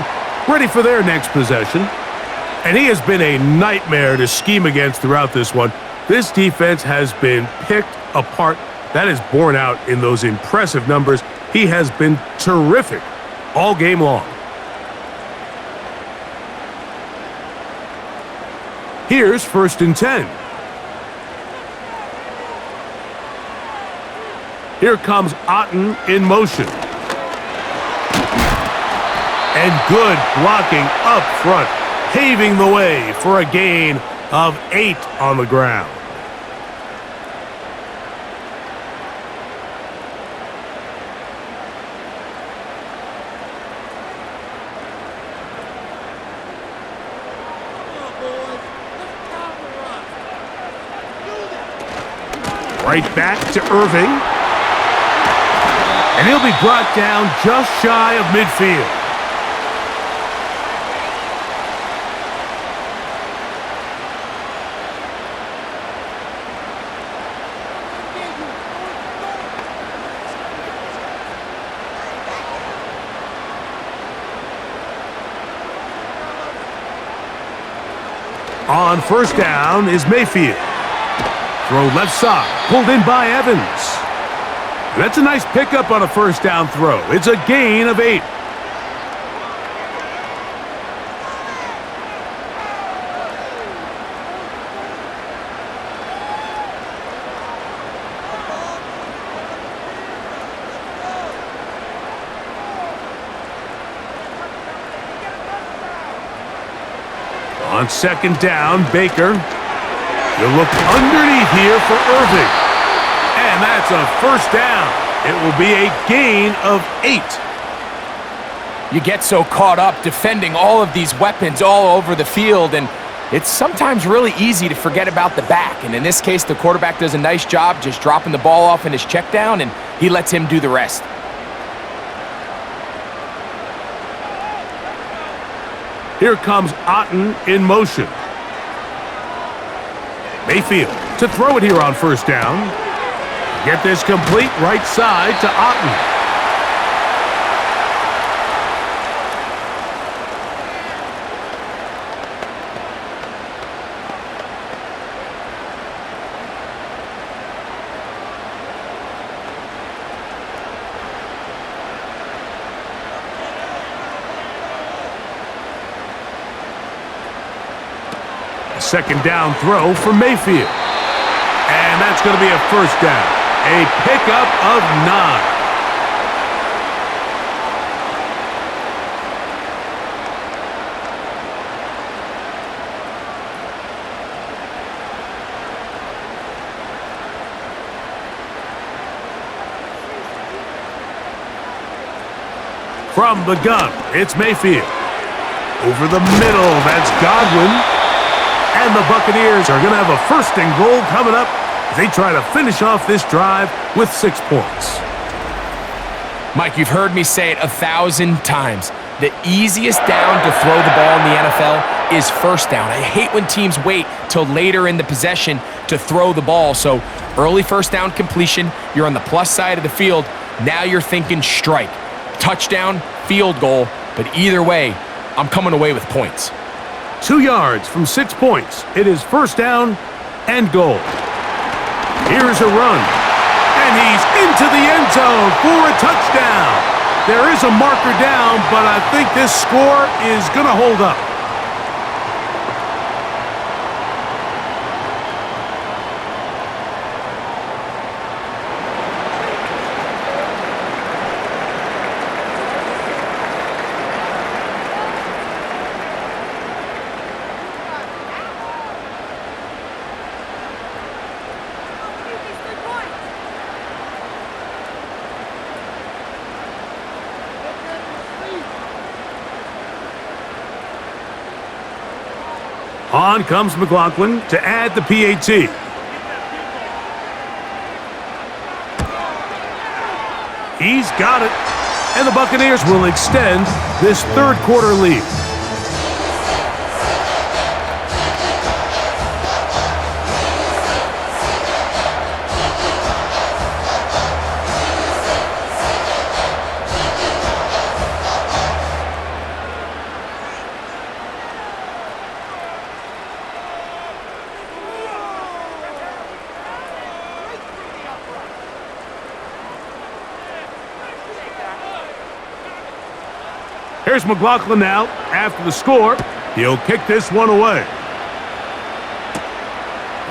ready for their next possession. And he has been a nightmare to scheme against throughout this one. This defense has been picked apart. That is borne out in those impressive numbers. He has been terrific all game long. Here's 1st and 10. Here comes Otten in motion. And good blocking up front, paving the way for a gain of 8 on the ground. Right back to Irving. And he'll be brought down just shy of midfield. On 1st down is Mayfield. Throw left side, pulled in by Evans. That's a nice pickup on a 1st down throw. It's a gain of 8. On 2nd down, Baker. He'll look underneath here for Irving. And that's a 1st down. It will be a gain of 8. You get so caught up defending all of these weapons all over the field, and it's sometimes really easy to forget about the back. And in this case, the quarterback does a nice job just dropping the ball off in his check down, and he lets him do the rest. Here comes Otten in motion. Mayfield to throw it here on 1st down. Get this complete right side to Otten. second down throw for Mayfield. And that's going to be a first down. A pickup of 9. From the gun, it's Mayfield. Over the middle, that's Godwin. And the Buccaneers are going to have a first and goal coming up as they try to finish off this drive with 6 points. Mike, you've heard me say it 1,000 times. The easiest down to throw the ball in the NFL is first down. I hate when teams wait till later in the possession to throw the ball. So early first down completion, you're on the plus side of the field. Now you're thinking strike. Touchdown, field goal, but either way, I'm coming away with points. 2 yards from 6 points. It is first down and goal. Here's a run, and he's into the end zone for a touchdown. There is a marker down, but I think this score is going to hold up. On comes McLaughlin to add the PAT. He's got it. And the Buccaneers will extend this third quarter lead. Here's McLaughlin now after the score. He'll kick this one away.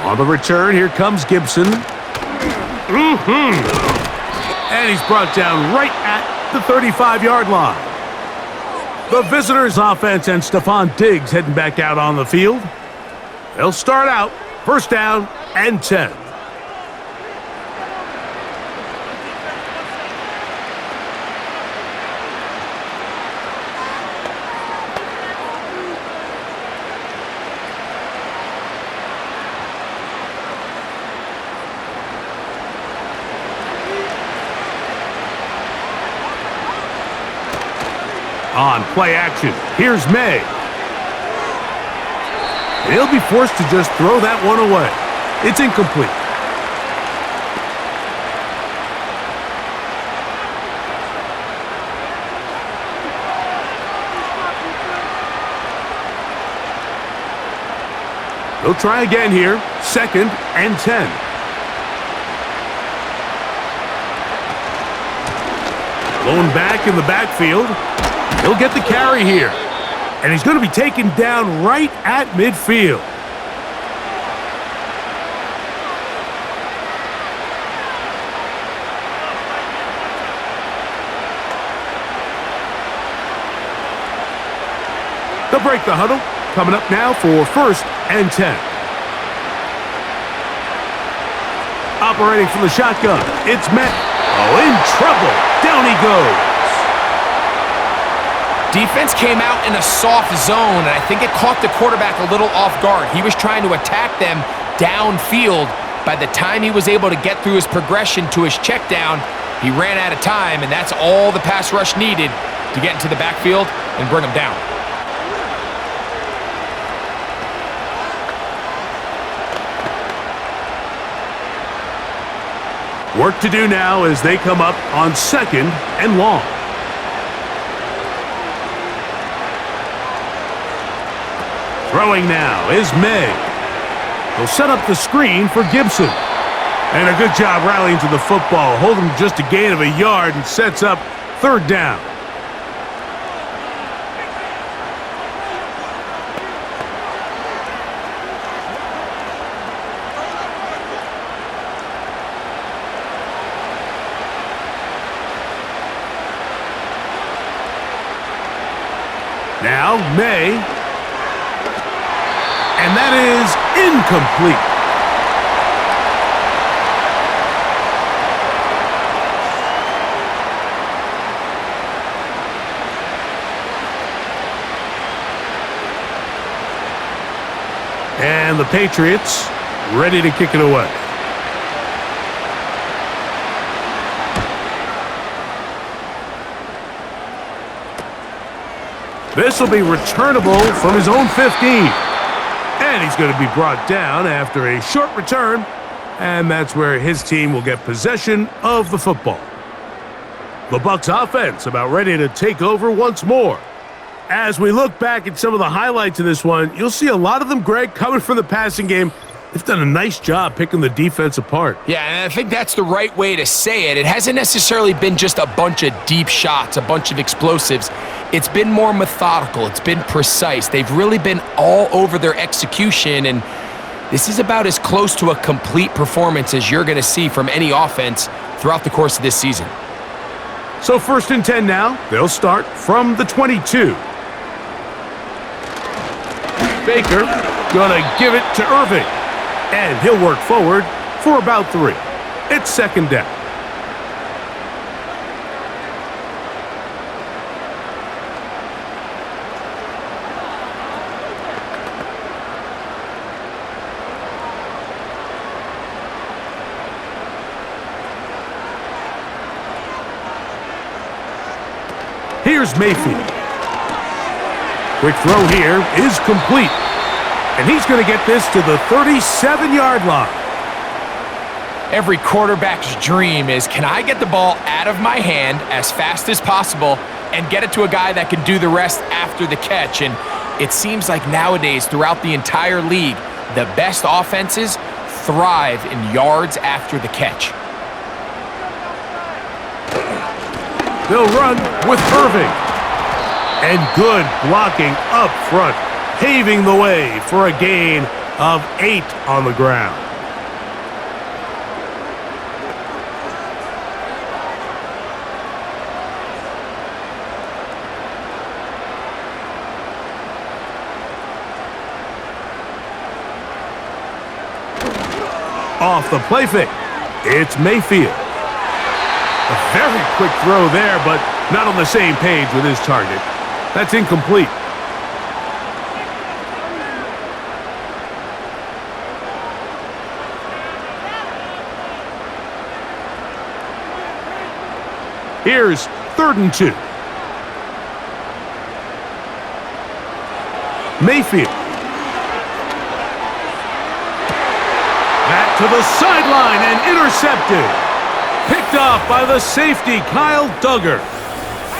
On the return, here comes Gibson. And he's brought down right at the 35-yard line. The visitors' offense and Stephon Diggs heading back out on the field. They'll start out first down and 10. On play action, here's May. He'll be forced to just throw that one away. It's incomplete. He'll try again here, second and 10. Blown back in the backfield. He'll get the carry here. And he's going to be taken down right at midfield. They'll break the huddle. Coming up now for first and 10. Operating from the shotgun, it's Matt. Oh, in trouble. Down he goes. Defense came out in a soft zone, and I think it caught the quarterback a little off guard. He was trying to attack them downfield. By the time he was able to get through his progression to his check down, he ran out of time, and that's all the pass rush needed to get into the backfield and bring him down. Work to do now as they come up on second and long. Throwing now is May. He'll set up the screen for Gibson. And a good job rallying to the football, holding just a gain of a yard and sets up third down. now, May. And that is incomplete. And the Patriots ready to kick it away. This will be returnable from his own 15. And he's going to be brought down after a short return. And that's where his team will get possession of the football. The Bucs offense about ready to take over once more. As we look back at some of the highlights of this one, you'll see a lot of them, Greg, coming from the passing game. They've done a nice job picking the defense apart. Yeah, and I think that's the right way to say it. It hasn't necessarily been just a bunch of deep shots, a bunch of explosives. It's been more methodical. It's been precise. They've really been all over their execution, and this is about as close to a complete performance as you're going to see from any offense throughout the course of this season. So 1st and 10 now. They'll start from the 22. Baker gonna give it to Irving. And he'll work forward for about 3. It's 2nd down. Here's Mayfield. Quick throw here is complete. And he's going to get this to the 37-yard line. Every quarterback's dream is, can I get the ball out of my hand as fast as possible and get it to a guy that can do the rest after the catch? And it seems like nowadays, throughout the entire league, the best offenses thrive in yards after the catch. They'll run with Irving. And good blocking up front, paving the way for a gain of 8 on the ground. Off the play fake, it's Mayfield. A very quick throw there, but not on the same page with his target. That's incomplete. Here's 3rd and 2. Mayfield. Back to the sideline and intercepted. Picked off by the safety, Kyle Duggar.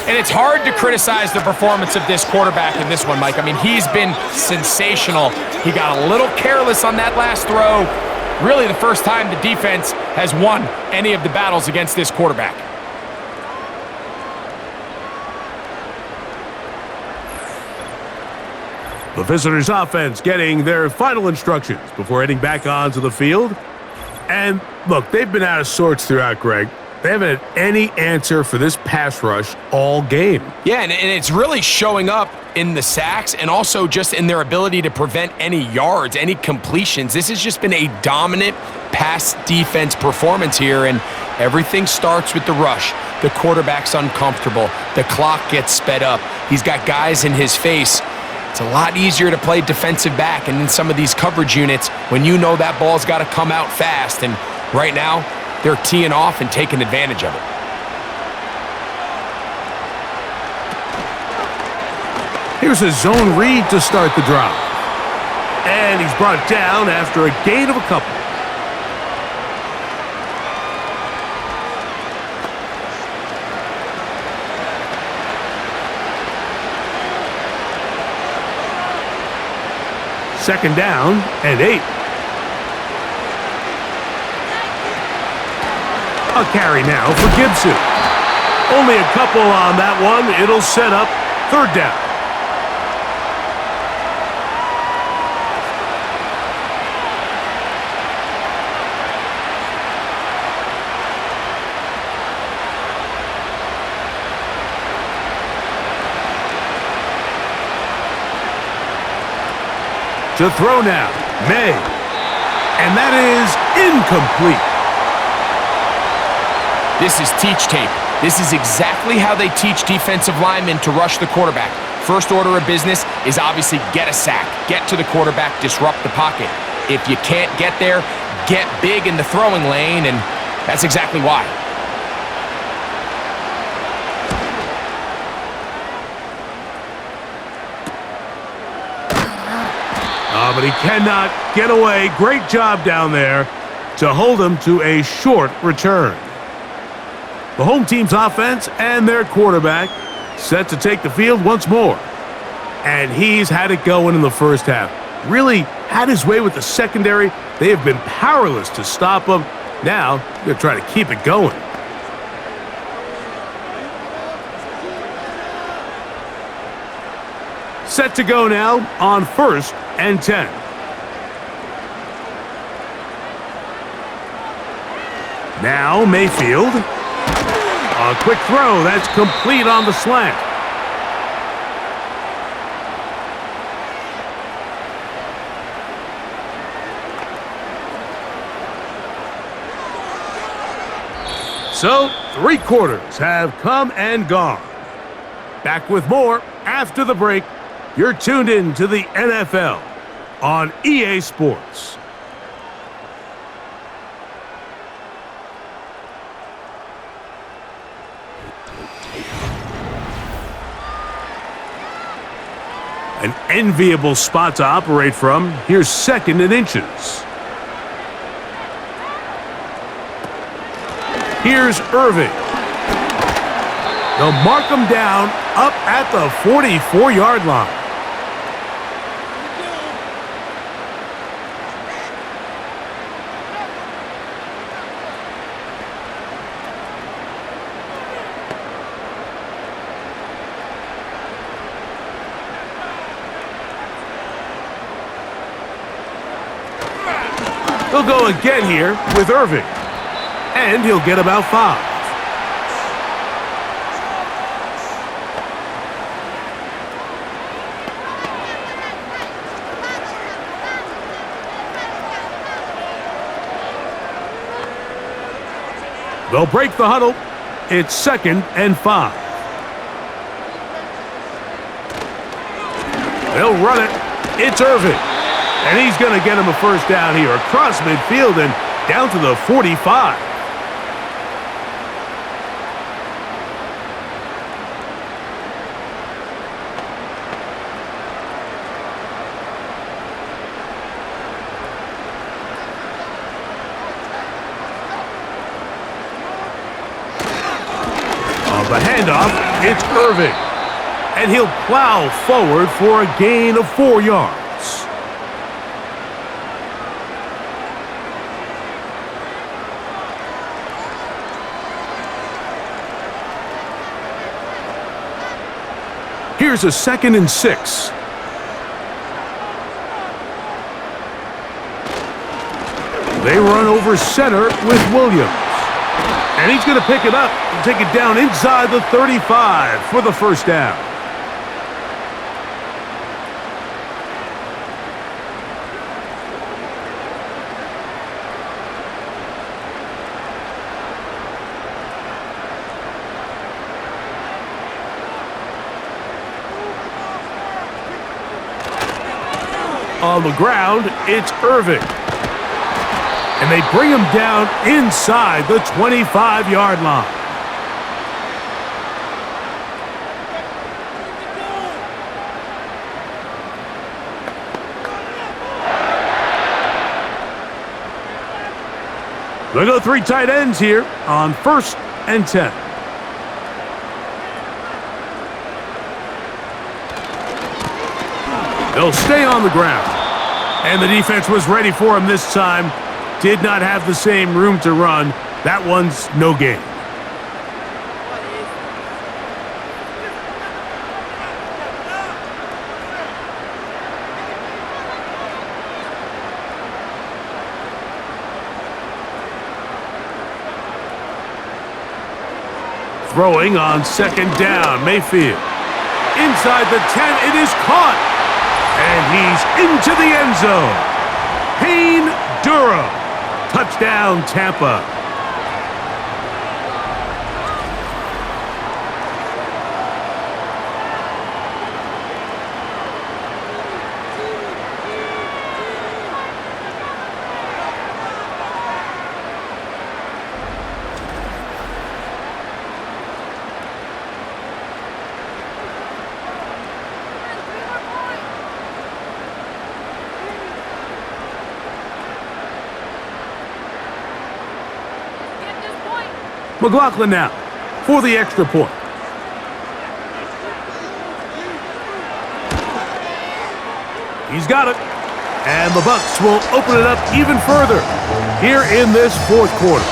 And it's hard to criticize the performance of this quarterback in this one, Mike. I mean, he's been sensational. He got a little careless on that last throw. Really the first time the defense has won any of the battles against this quarterback. The visitors' offense getting their final instructions before heading back onto the field. And look, they've been out of sorts throughout, Greg. They haven't had any answer for this pass rush all game. Yeah, and it's really showing up in the sacks and also just in their ability to prevent any yards, any completions. This has just been a dominant pass defense performance here, and everything starts with the rush. The quarterback's uncomfortable. The clock gets sped up. He's got guys in his face. It's a lot easier to play defensive back and in some of these coverage units when you know that ball's got to come out fast. And right now, they're teeing off and taking advantage of it. Here's a zone read to start the drive. And he's brought down after a gain of a couple. Second down and 8. A carry now for Gibson. Only a couple on that one. It'll set up 3rd down. To throw now, May. And that is incomplete. This is teach tape. This is exactly how they teach defensive linemen to rush the quarterback. First order of business is obviously get a sack, get to the quarterback, disrupt the pocket. If you can't get there, get big in the throwing lane, and that's exactly why. But he cannot get away. Great job down there to hold him to a short return. The home team's offense and their quarterback set to take the field once more. And he's had it going in the first half. Really had his way with the secondary. They have been powerless to stop him. Now, they're going to try to keep it going. Set to go now on 1st and 10. Now Mayfield. A quick throw. That's complete on the slant. So, 3 quarters have come and gone. Back with more after the break. You're tuned in to the NFL on EA Sports. An enviable spot to operate from. Here's 2nd and inches. Here's Irving. They'll mark him down up at the 44-yard line. He'll go again here with Irving. And he'll get about 5. They'll break the huddle. It's 2nd and 5. They'll run it. It's Irving. And he's going to get him a first down here across midfield and down to the 45. On the handoff, it's Irving. And he'll plow forward for a gain of 4 yards. Here's a 2nd and 6. They run over center with Williams. And he's going to pick it up and take it down inside the 35 for the first down. On the ground, it's Irving. And they bring him down inside the 25-yard line. They'll go 3 tight ends here on 1st and 10. They'll stay on the ground. And the defense was ready for him this time. Did not have the same room to run. That one's no gain. Throwing on 2nd down, Mayfield. Inside the 10, it is caught. And he's into the end zone. Payne Durham. Touchdown, Tampa. McLaughlin now for the extra point. He's got it. And the Bucs will open it up even further here in this fourth quarter.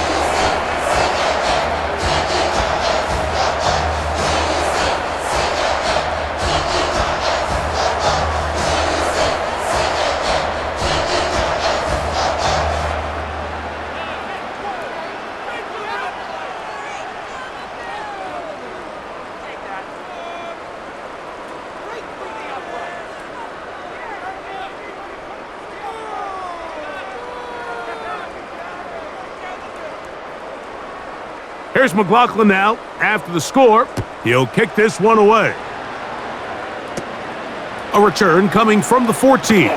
Here's McLaughlin now. After the score, he'll kick this one away. A return coming from the 14.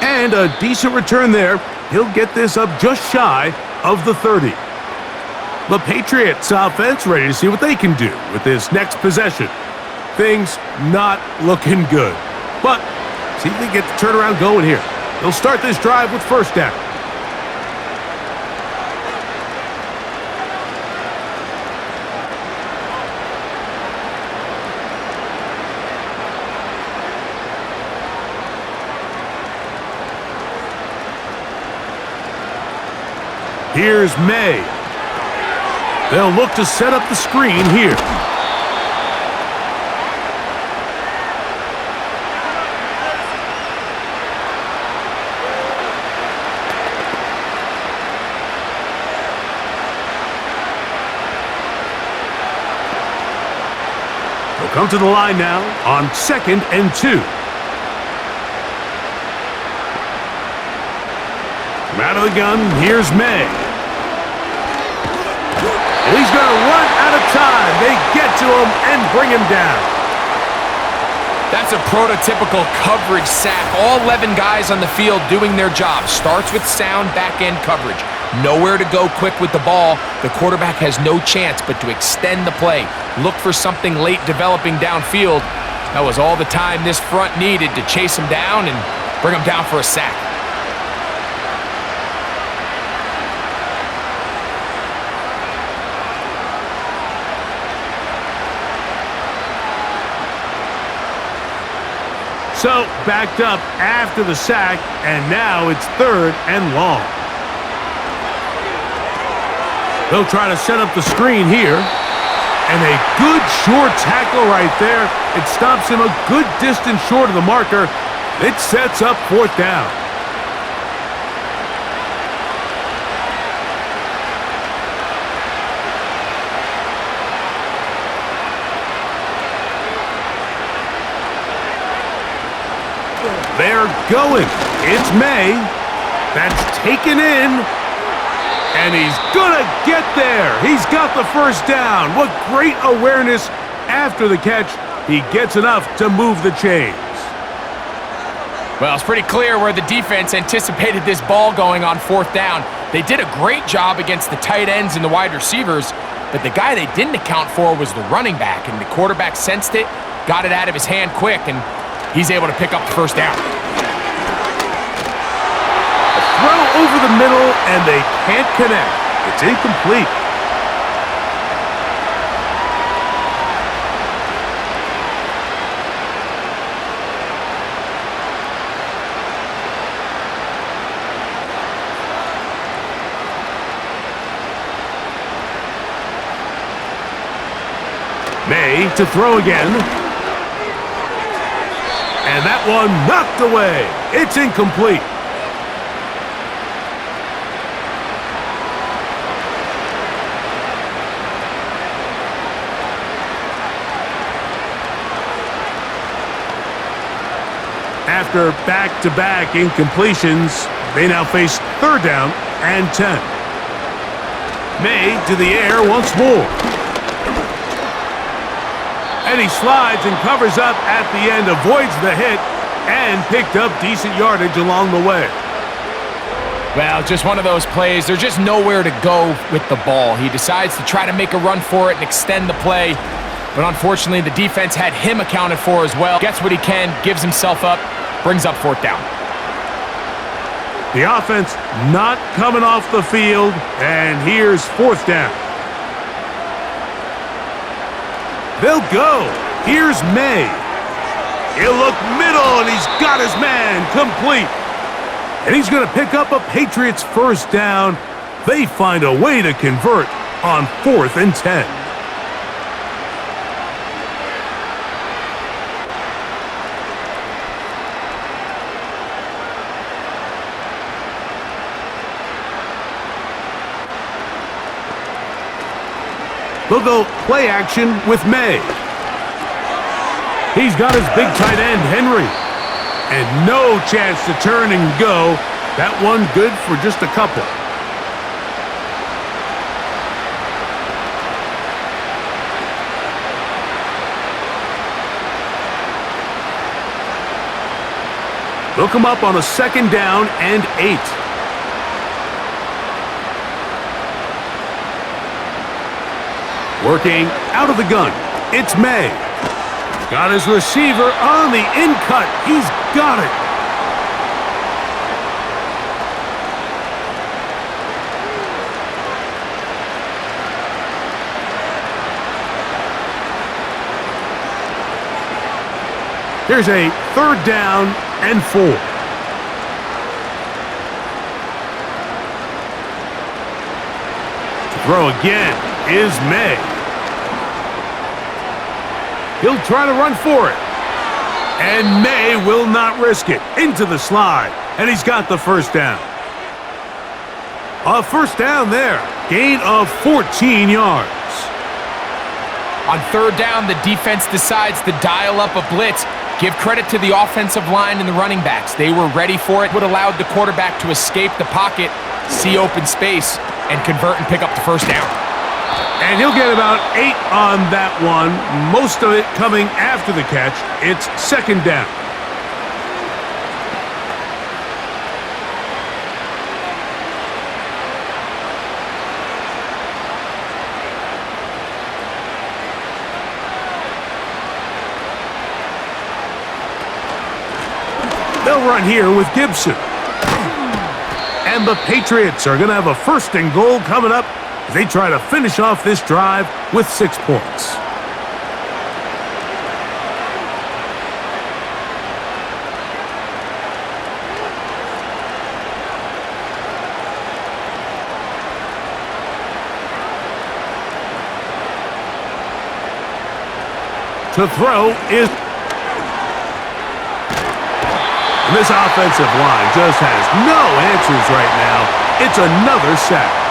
And a decent return there. He'll get this up just shy of the 30. The Patriots offense ready to see what they can do with this next possession. Things not looking good. But see if they get the turnaround going here. They'll start this drive with first down. Here's May. They'll look to set up the screen here. They'll come to the line now on 2nd and 2. From out of the gun, here's May. He's going to run out of time. They get to him and bring him down. That's a prototypical coverage sack. All 11 guys on the field doing their job. Starts with sound back-end coverage. Nowhere to go quick with the ball. The quarterback has no chance but to extend the play. Look for something late developing downfield. That was all the time this front needed to chase him down and bring him down for a sack. So, backed up after the sack, and now it's 3rd and long. They'll try to set up the screen here. And a good short tackle right there. It stops him a good distance short of the marker. It sets up 4th down. They're going. It's May. That's taken in. And he's going to get there. He's got the first down. What great awareness after the catch. He gets enough to move the chains. Well, it's pretty clear where the defense anticipated this ball going on 4th down. They did a great job against the tight ends and the wide receivers, but the guy they didn't account for was the running back, and the quarterback sensed it, got it out of his hand quick, and he's able to pick up the first down. A throw over the middle, and they can't connect. It's incomplete. May to throw again. And that one knocked away. It's incomplete. After back-to-back incompletions, they now face 3rd down and 10. May to the air once more. And he slides and covers up at the end, avoids the hit, and picked up decent yardage along the way. Well, just one of those plays. There's just nowhere to go with the ball. He decides to try to make a run for it and extend the play. But unfortunately, the defense had him accounted for as well. Gets what he can, gives himself up, brings up 4th down. The offense not coming off the field, and here's 4th down. They'll go. Here's May. He'll look middle, and he's got his man complete. And he's going to pick up a Patriots 1st down. They find a way to convert on 4th and 10. They'll go play action with May. He's got his big tight end, Henry. And no chance to turn and go. That one good for just a couple. They'll come up on a 2nd down and 8. Working out of the gun, it's May. Got his receiver on the in-cut. He's got it. Here's a 3rd down and 4. To throw again is May. He'll try to run for it. And May will not risk it. Into the slide. And he's got the 1st down. A 1st down there. Gain of 14 yards. On 3rd down, the defense decides to dial up a blitz. Give credit to the offensive line and the running backs. They were ready for it. Would allowed the quarterback to escape the pocket, see open space, and convert and pick up the 1st down. And he'll get about 8 on that one, most of it coming after the catch. It's 2nd down. They'll run here with Gibson. And the Patriots are going to have a 1st and goal coming up. They try to finish off this drive with 6 points. To throw is... And this offensive line just has no answers right now. It's another sack.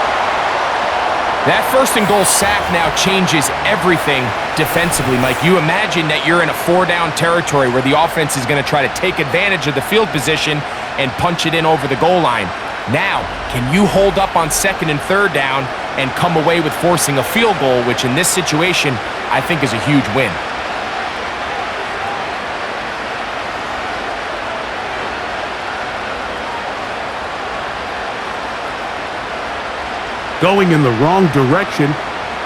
That 1st and goal sack now changes everything defensively, Mike. You imagine that you're in a 4-down territory where the offense is going to try to take advantage of the field position and punch it in over the goal line. Now, can you hold up on 2nd and 3rd down and come away with forcing a field goal, which in this situation, I think is a huge win. Going in the wrong direction.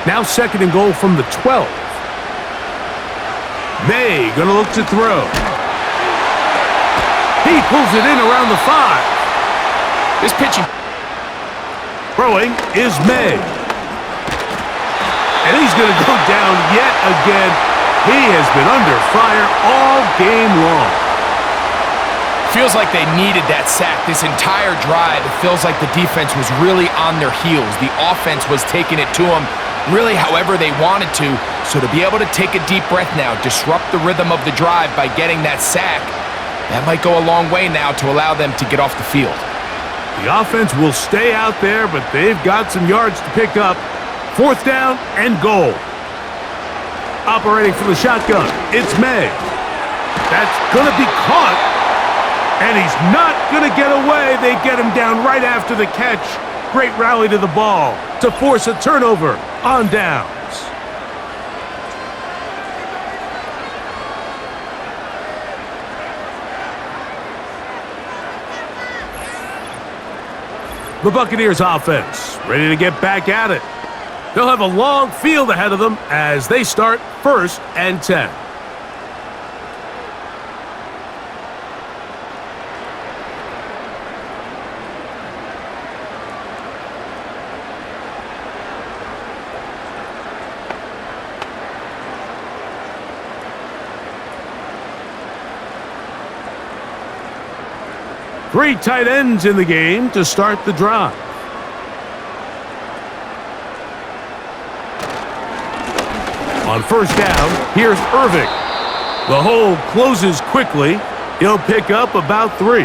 Now 2nd and goal from the 12. May gonna look to throw. He pulls it in around the 5. This pitching. Throwing is May. And he's gonna go down yet again. He has been under fire all game long. Feels like they needed that sack this entire drive. It feels like the defense was really on their heels. The offense was taking it to them really however they wanted to. So to be able to take a deep breath now, disrupt the rhythm of the drive by getting that sack, that might go a long way now to allow them to get off the field. The offense will stay out there, but they've got some yards to pick up. 4th down and goal. Operating from the shotgun, it's May. That's going to be caught. And he's not going to get away. They get him down right after the catch. Great rally to the ball to force a turnover on downs. The Buccaneers offense ready to get back at it. They'll have a long field ahead of them as they start 1st and 10. Three tight ends in the game to start the drive. On 1st down, here's Irving. The hole closes quickly. He'll pick up about 3.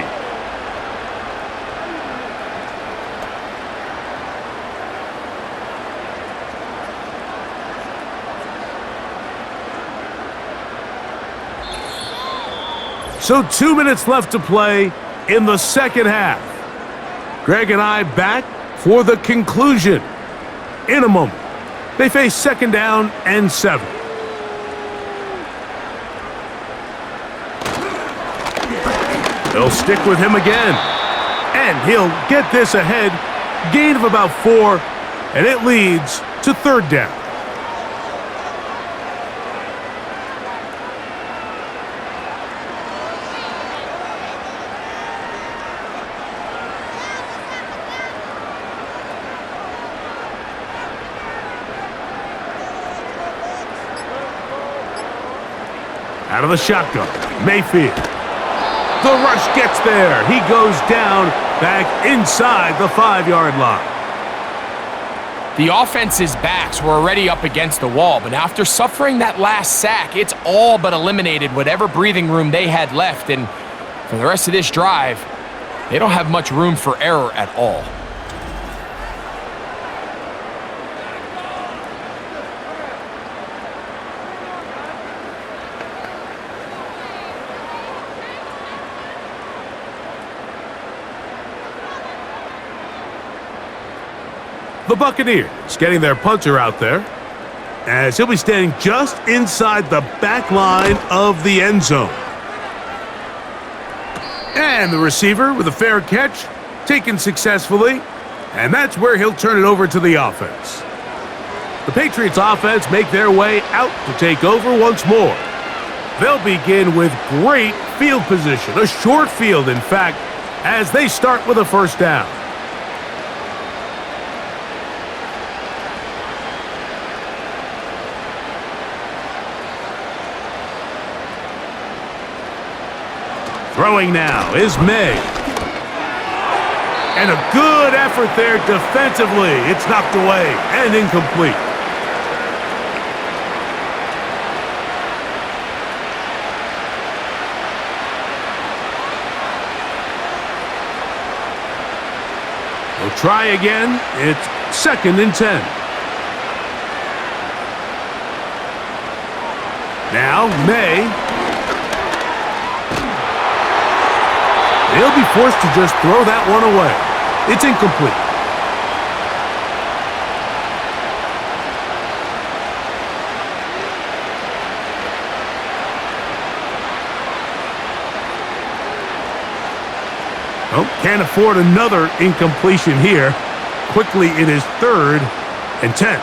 So 2 minutes left to play in the second half. Greg and I back for the conclusion in a moment. They face 2nd down and 7. They'll stick with him again. And he'll get this ahead. Gain of about 4. And it leads to 3rd down. Out of the shotgun, Mayfield. The rush gets there. He goes down back inside the 5-yard line. The offense's backs were already up against the wall, but after suffering that last sack, it's all but eliminated whatever breathing room they had left, and for the rest of this drive, they don't have much room for error at all. The Buccaneers getting their punter out there as he'll be standing just inside the back line of the end zone. And the receiver with a fair catch, taken successfully, and that's where he'll turn it over to the offense. The Patriots offense make their way out to take over once more. They'll begin with great field position, a short field in fact, as they start with a 1st down. Throwing now is May. And a good effort there defensively. It's knocked away and incomplete. We'll try again. It's 2nd and 10. Now May. He'll be forced to just throw that one away. It's incomplete. Oh, can't afford another incompletion here. Quickly, it is 3rd and 10.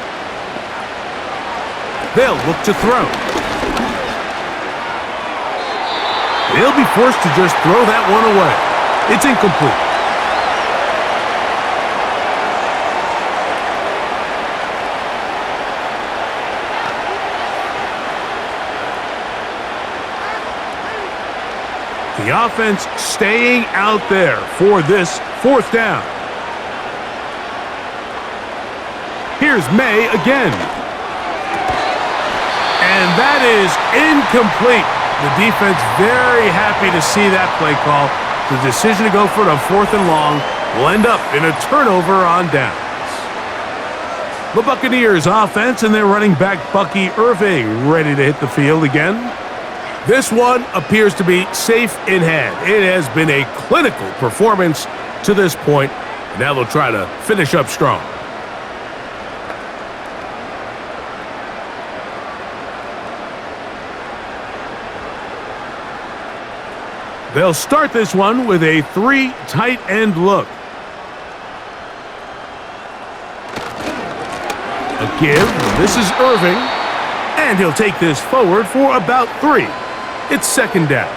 They'll look to throw. He'll be forced to just throw that one away. It's incomplete. The offense staying out there for this 4th down. Here's May again. And that is incomplete. The defense very happy to see that play call. The decision to go for it on 4th and long will end up in a turnover on downs. The Buccaneers offense and their running back Bucky Irving ready to hit the field again. This one appears to be safe in hand. It has been a clinical performance to this point. Now they'll try to finish up strong. They'll start this one with a 3 tight end look. A give. This is Irving. And he'll take this forward for about 3. It's second down.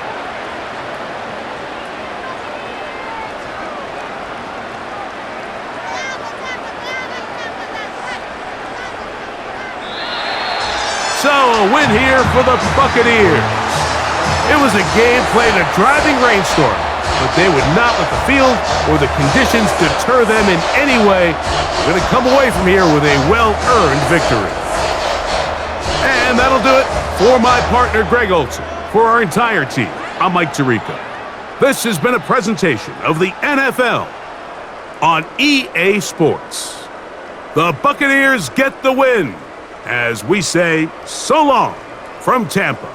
So, a win here for the Buccaneers. It was a game played in a driving rainstorm, but they would not let the field or the conditions deter them in any way. They're going to come away from here with a well-earned victory. And that'll do it for my partner, Greg Olson. For our entire team, I'm Mike Tirico. This has been a presentation of the NFL on EA Sports. The Buccaneers get the win, as we say so long from Tampa.